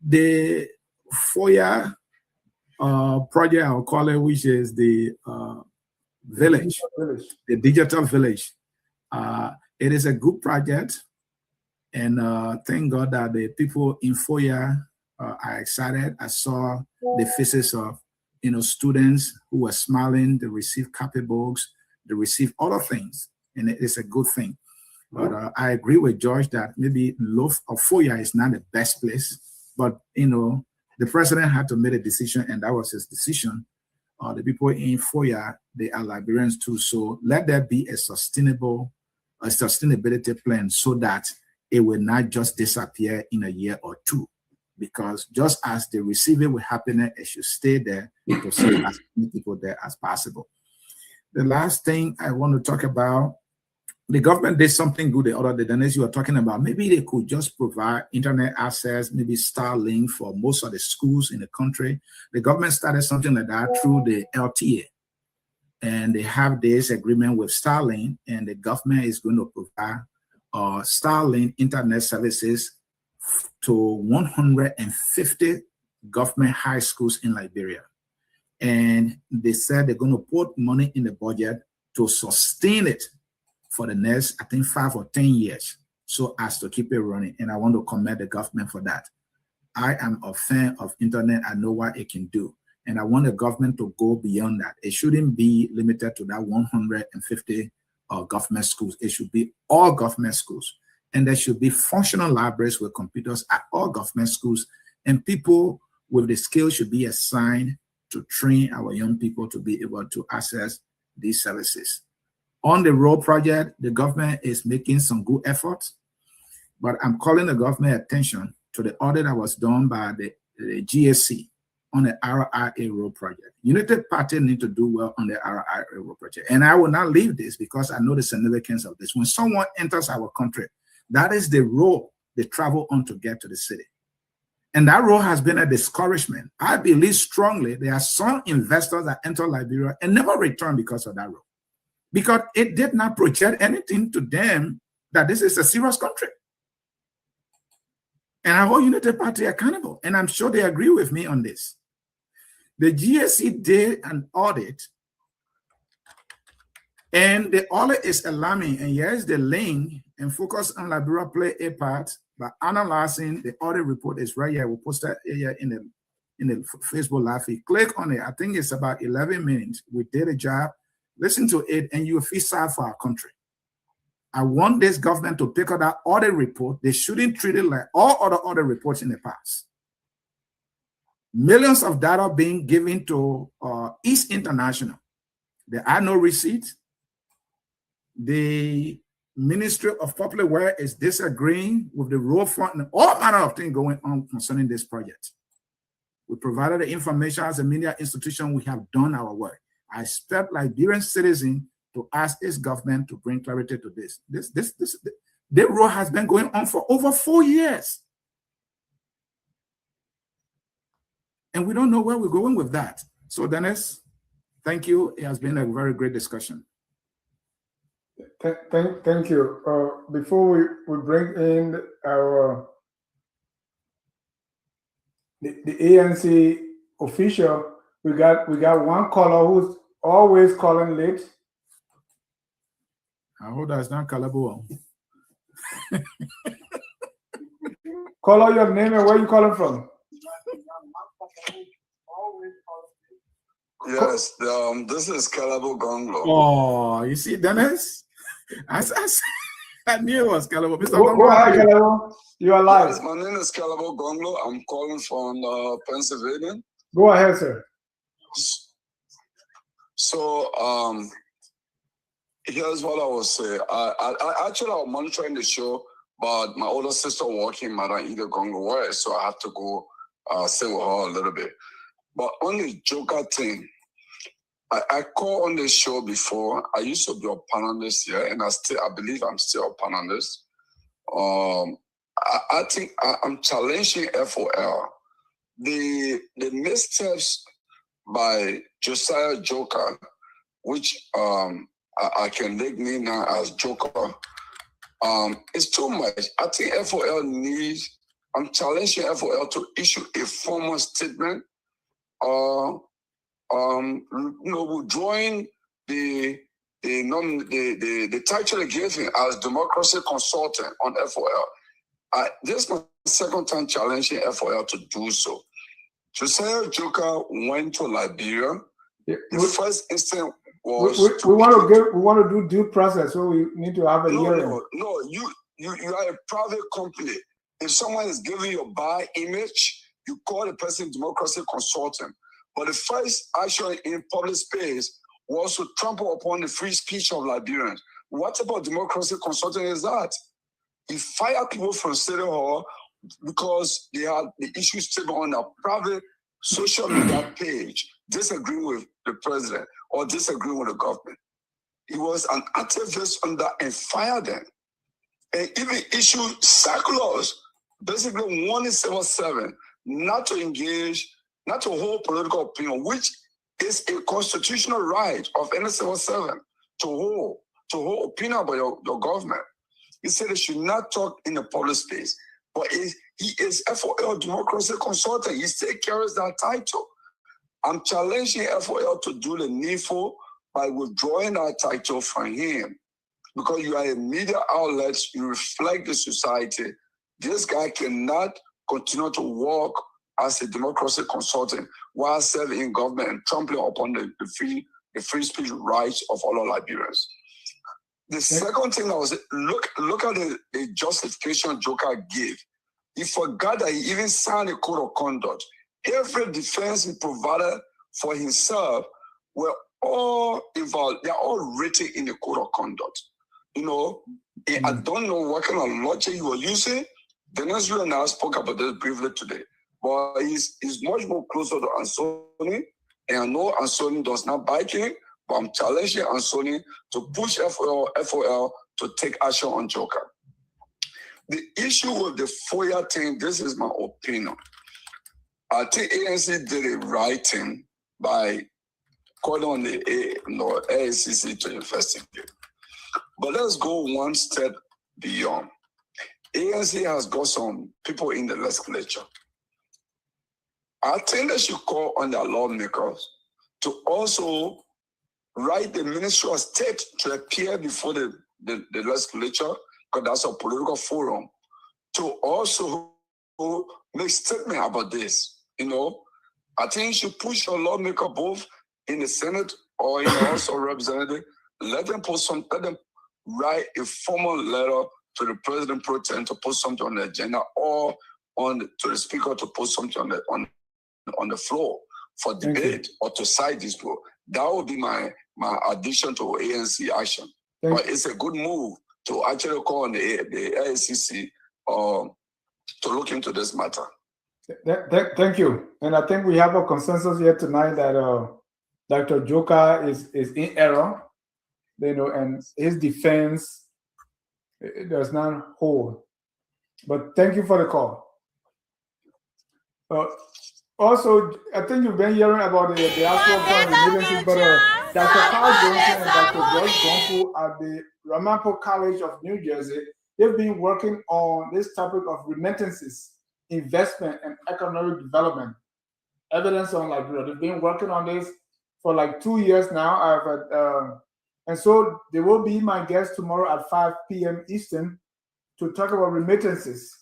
the Foya project, I'll call it, which is the village, the digital village. It is a good project. And thank God that the people in Foya are excited. I saw the faces of students who were smiling. They received copybooks, they received other things, and it's a good thing. But I agree with George that maybe Lofa or Foya is not the best place. But the president had to make a decision, and that was his decision. The people in Foya, they are Liberians too. So let there be a sustainability plan so that it will not just disappear in a year or two, because just as they receive it with happiness, it should stay there to serve as many people there as possible. The last thing I want to talk about, the government did something good the other day. Dennis, you were talking about maybe they could just provide internet access, maybe Starlink for most of the schools in the country. The government started something like that through the LTA. And they have this agreement with Starlink, and the government is going to provide Starlink internet services to 150 government high schools in Liberia. And they said they're going to put money in the budget to sustain it for the next, I think, 5 or 10 years, so as to keep it running. And I want to commend the government for that. I am a fan of internet. I know what it can do. And I want the government to go beyond that. It shouldn't be limited to that 150 government schools. It should be all government schools. And there should be functional libraries with computers at all government schools. And people with the skills should be assigned to train our young people to be able to access these services. On the road project, the government is making some good efforts, but I'm calling the government attention to the audit that was done by the GAC. on the RIA road project. United Party need to do well on the RIA road project. And I will not leave this because I know the significance of this. When someone enters our country, that is the road they travel on to get to the city. And that road has been a discouragement. I believe strongly there are some investors that enter Liberia and never return because of that road. Because it did not project anything to them that this is a serious country. And I hold United Party accountable. And I'm sure they agree with me on this. The GSC did an audit, and the audit is alarming. And here's the link, and Focus on Liberia play a part by analyzing the audit report. Is right here. We'll post that here in the Facebook Live. You click on it. I think it's about 11 minutes. We did a job. Listen to it, and you'll feel sad for our country. I want this government to pick up that audit report. They shouldn't treat it like all other audit reports in the past. Millions of data being given to East International. There are no receipts. The Ministry of Public Welfare is disagreeing with the road fund and all manner of things going on concerning this project. We provided the information as a media institution. We have done our work. I expect Liberian citizens to ask this government to bring clarity to this. The road has been going on for over 4 years. And we don't know where we're going with that. So Dennis, thank you. It has been a very great discussion. Thank you. Before we bring in the ANC official, we got one caller who's always calling late. I hope that's not Calabo. Call out your name and where you calling from. Yes, this is Calabo Gonglo. Oh, you see, Dennis? I knew it was Calabo. Mr. Go ahead, Calabo. You are live. Yes, my name is Calabo Gonglo. I'm calling from Pennsylvania. Go ahead, sir. So, here's what I will say. I actually was monitoring the show, but my older sister working, Madam Ida Gonglo West, so I have to go stay with her a little bit. But on the Joker thing, I called on the show before. I used to be a panelist here, and I believe I'm still a panelist. I think I'm challenging FOL. The missteps by Josiah Joker, which I can nickname now as Joker, it's too much. I think FOL needs, I'm challenging FOL to issue a formal statement, withdrawing the title they gave him as democracy consultant on FOL. This is my second time challenging FOL to do so. Josiah Joker went to Liberia. Yeah, the first instant was we want to do due process, so we need to have a hearing. No, you are a private company. If someone is giving you a bad image, you call the person democracy consultant. But the first action in public space was to trample upon the free speech of Liberians. What about democracy consultant is that? He fired people from City Hall because they had the issue statement on a private social media page, disagreeing with the president or disagreeing with the government. He was an activist on that and fired them. And even issued circulars, basically warning 77 not to engage, not to hold political opinion, which is a constitutional right of any 77 to hold opinion about your government. He said they should not talk in the public space. But he is FOL democracy consultant. He still carries that title. I'm challenging FOL to do the needful by withdrawing that title from him. Because you are a media outlet, you reflect the society. This guy cannot continue to work as a democracy consultant while serving in government and trampling upon the free speech rights of all our Liberians. The second thing I was, look at the justification Joker gave. He forgot that he even signed a code of conduct. Every defense he provided for himself were all involved. They're all written in the code of conduct. You know, I don't know what kind of logic you were using. Dennis, you and I spoke about this briefly today. but he's much more closer to Ansoni. And I know Ansoni does not back him, but I'm challenging Ansoni to push FOL to take action on Joker. The issue with the Foya thing, this is my opinion. I think ANC did it right thing by calling on the LACC to investigate. But let's go one step beyond. ANC has got some people in the legislature. I think they should call on their lawmakers to also write the Ministry of State to appear before the legislature, because that's a political forum, to also make statement about this. I think you should push your lawmaker both in the Senate or in the House of Representatives. Let them write a formal letter to the President pro tem to put something on the agenda, or to the Speaker to put something on the floor for debate or to cite this bill. That would be my addition to ANC action. But it's a good move to actually call on the LACC to look into this matter. Thank you. And I think we have a consensus here tonight that Dr. Joker is in error, and his defense does not hold. But thank you for the call. Also, I think you've been hearing about the diaspora fund, but Dr. Carl Johnson and Dr. George Gompu at the Ramapo College of New Jersey, they've been working on this topic of remittances, investment, and economic development. Evidence on Liberia. They've been working on this for like 2 years now. And so they will be my guest tomorrow at 5 p.m. Eastern to talk about remittances.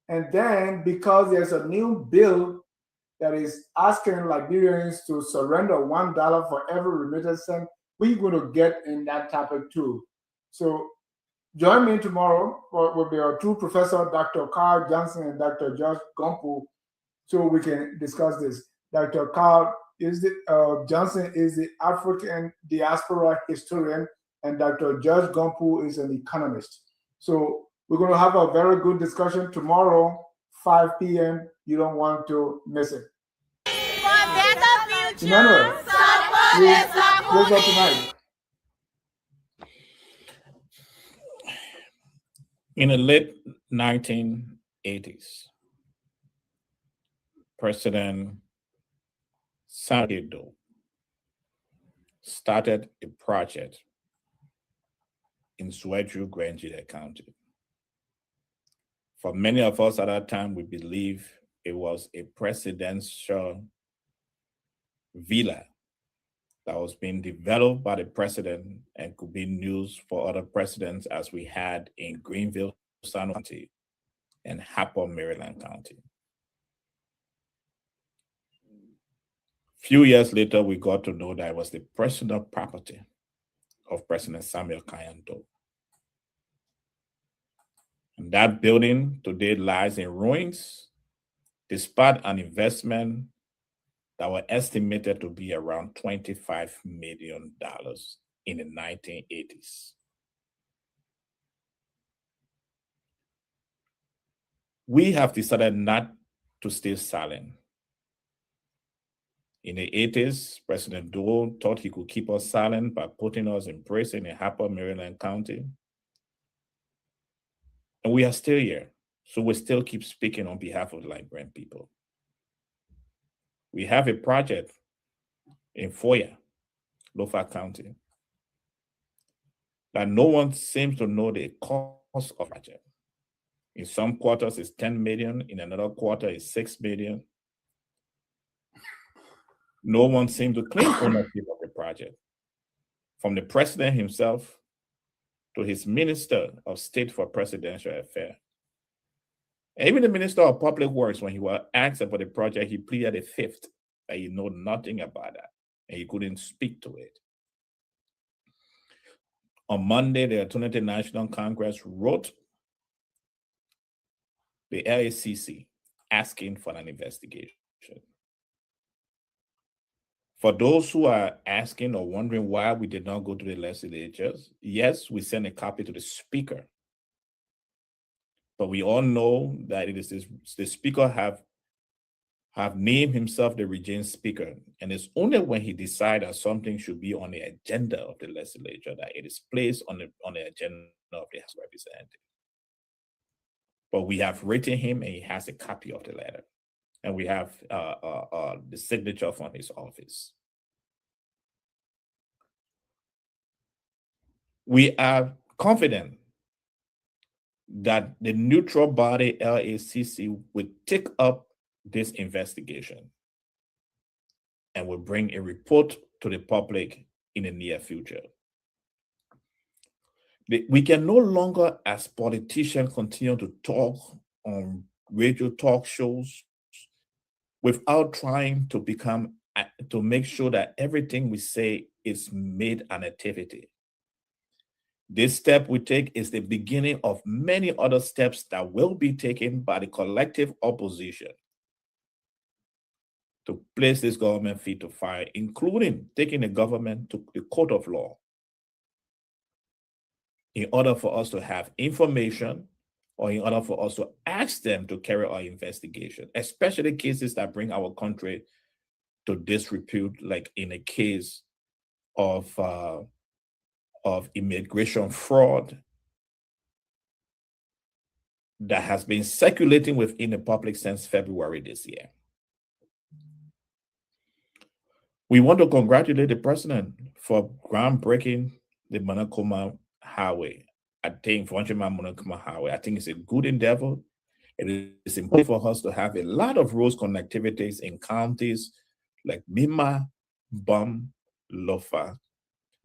And then, because there's a new bill that is asking Liberians to surrender $1 for every remittance sent, we're going to get in that topic too. So join me tomorrow with our two professors, Dr. Carl Johnson and Dr. George Gompu, so we can discuss this. Dr. Carl Johnson is the African diaspora historian, and Dr. George Gompu is an economist. So we're going to have a very good discussion tomorrow, 5 p.m. You don't want to miss it. Emmanuel, close up tonight. In the late 1980s, President Sadido started a project in Sueju, Grangida County. For many of us at that time, we believe it was a presidential villa that was being developed by the president and could be used for other presidents, as we had in Greenville, San County, and Harper, Maryland County. Few years later, we got to know that it was the personal property of President Samuel Kayando. And that building today lies in ruins, despite an investment that were estimated to be around $25 million in the 1980s. We have decided not to stay silent. In the 80s, President Dole thought he could keep us silent by putting us in prison in Harper, Maryland County. And we are still here, so we still keep speaking on behalf of the Liberian people. We have a project in Foya, Lofa County, that no one seems to know the cost of the project. In some quarters, it's 10 million. In another quarter, it's 6 million. No one seems to claim ownership of the project. From the president himself to his Minister of State for Presidential Affairs. And even the Minister of Public Works, when he was asked about the project, he pleaded the fifth, that he knew nothing about that, and he couldn't speak to it. On Monday, the Alternative National Congress wrote the LACC asking for an investigation. For those who are asking or wondering why we did not go to the legislatures, yes, we sent a copy to the Speaker. But we all know that it is the Speaker have have named himself the regent speaker, and it's only when he decides that something should be on the agenda of the legislature that it is placed on the agenda of the House of Representatives. But we have written him, and he has a copy of the letter, and we have the signature from his office. We are confident that the neutral body LACC will take up this investigation and will bring a report to the public in the near future. We can no longer, as politicians, continue to talk on radio talk shows without trying to make sure that everything we say is made an activity. This step we take is the beginning of many other steps that will be taken by the collective opposition to place this government feet to fire, including taking the government to the court of law in order for us to have information or in order for us to ask them to carry out investigation, especially cases that bring our country to disrepute, like in a case of immigration fraud that has been circulating within the public since February this year. We want to congratulate the president for groundbreaking the Monokuma Highway. I think it's a good endeavor. It is important for us to have a lot of road connectivities in counties like Mima, Bum, Lofa,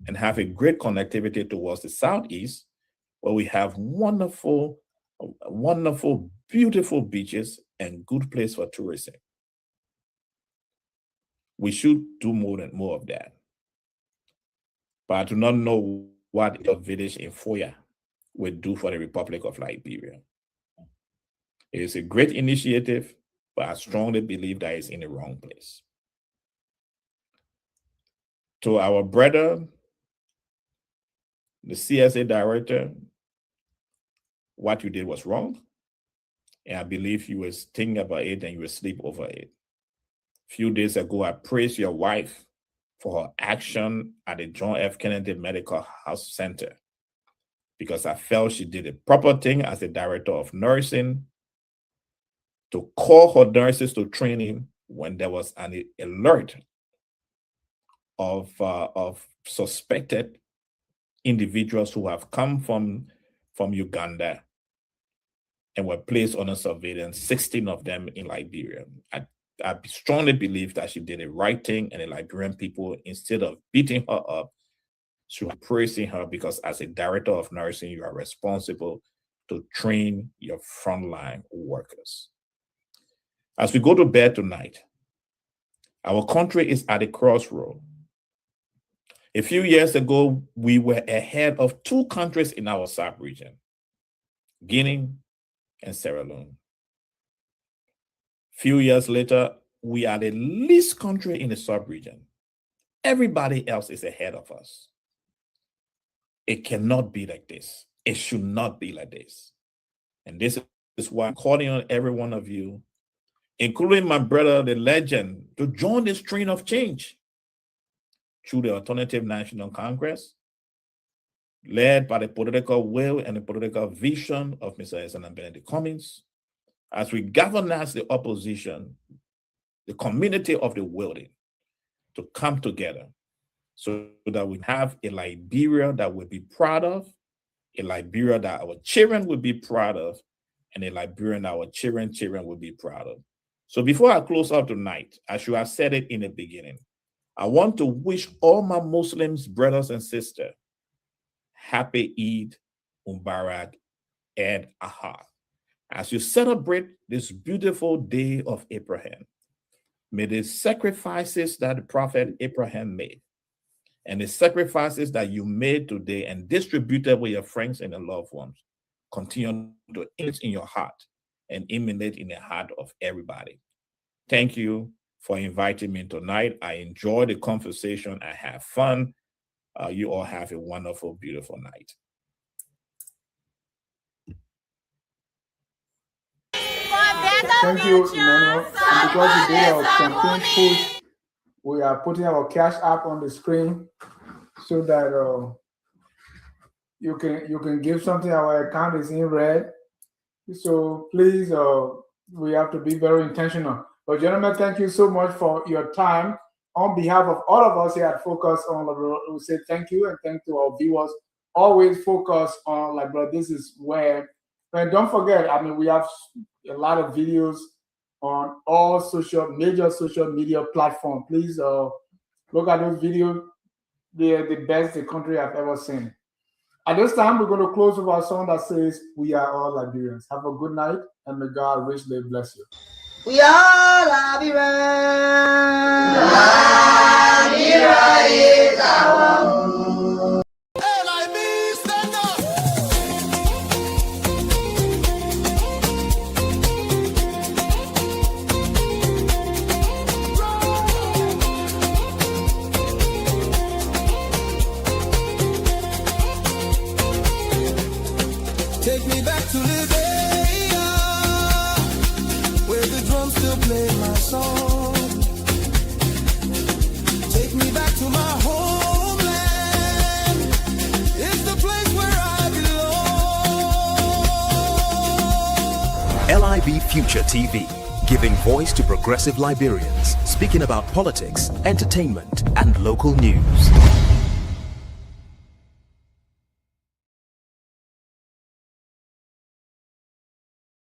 and have a great connectivity towards the southeast, where we have wonderful, beautiful beaches and good place for tourism. We should do more of that. But I do not know what a village in Foya would do for the Republic of Liberia. It is a great initiative, but I strongly believe that it's in the wrong place. To our brother, the CSA director, what you did was wrong. And I believe you were thinking about it and you were asleep over it. A few days ago, I praised your wife for her action at the John F. Kennedy Medical House Center because I felt she did the proper thing as a director of nursing to call her nurses to training when there was an alert of suspected individuals who have come from Uganda and were placed under surveillance, 16 of them in Liberia. I strongly believe that she did the right thing, and the Liberian people, instead of beating her up, should be praising her because as a director of nursing, you are responsible to train your frontline workers. As we go to bed tonight, our country is at a crossroad. A few years ago, we were ahead of two countries in our sub-region, Guinea and Sierra Leone. Few years later, we are the least country in the sub-region. Everybody else is ahead of us. It cannot be like this. It should not be like this. And this is why I'm calling on every one of you, including my brother, the legend, to join this train of change through the Alternative National Congress, led by the political will and the political vision of Mr. Essendon Benedict Cummings, as we galvanize the opposition, the community of the willing, to come together so that we have a Liberia that we'll be proud of, a Liberia that our children will be proud of, and a Liberia that our children will be proud of. So before I close out tonight, I should have said it in the beginning, I want to wish all my Muslims, brothers and sisters, happy Eid Mubarak and Aha. As you celebrate this beautiful day of Abraham, may the sacrifices that the prophet Abraham made and the sacrifices that you made today and distributed with your friends and your loved ones continue to emanate in your heart and emanate in the heart of everybody. Thank you for inviting me tonight. I enjoyed the conversation. I have fun. You all have a wonderful, beautiful night. For better Thank you, Emmanuel. And because we did our campaign push, we are putting our cash app on the screen so that you can give something. Our account is in red. So please, we have to be very intentional. But gentlemen, thank you so much for your time. On behalf of all of us here at Focus on Liberal, we say thank you and thank to our viewers. Always focus on Liberal. This is where, and don't forget, I mean, we have a lot of videos on all major social media platforms. Please look at those videos. They are the best the country have ever seen. At this time, we're going to close with our song that says, "We are all Liberians." Have a good night, and may God richly bless you. We are Liberians. Liberia is our home. LIB, stand up. Take me back to Liberia, where the drums still play my song. Take me back to my homeland. It's the place where I belong. LIB Future TV, giving voice to progressive Liberians, speaking about politics, entertainment, and local news.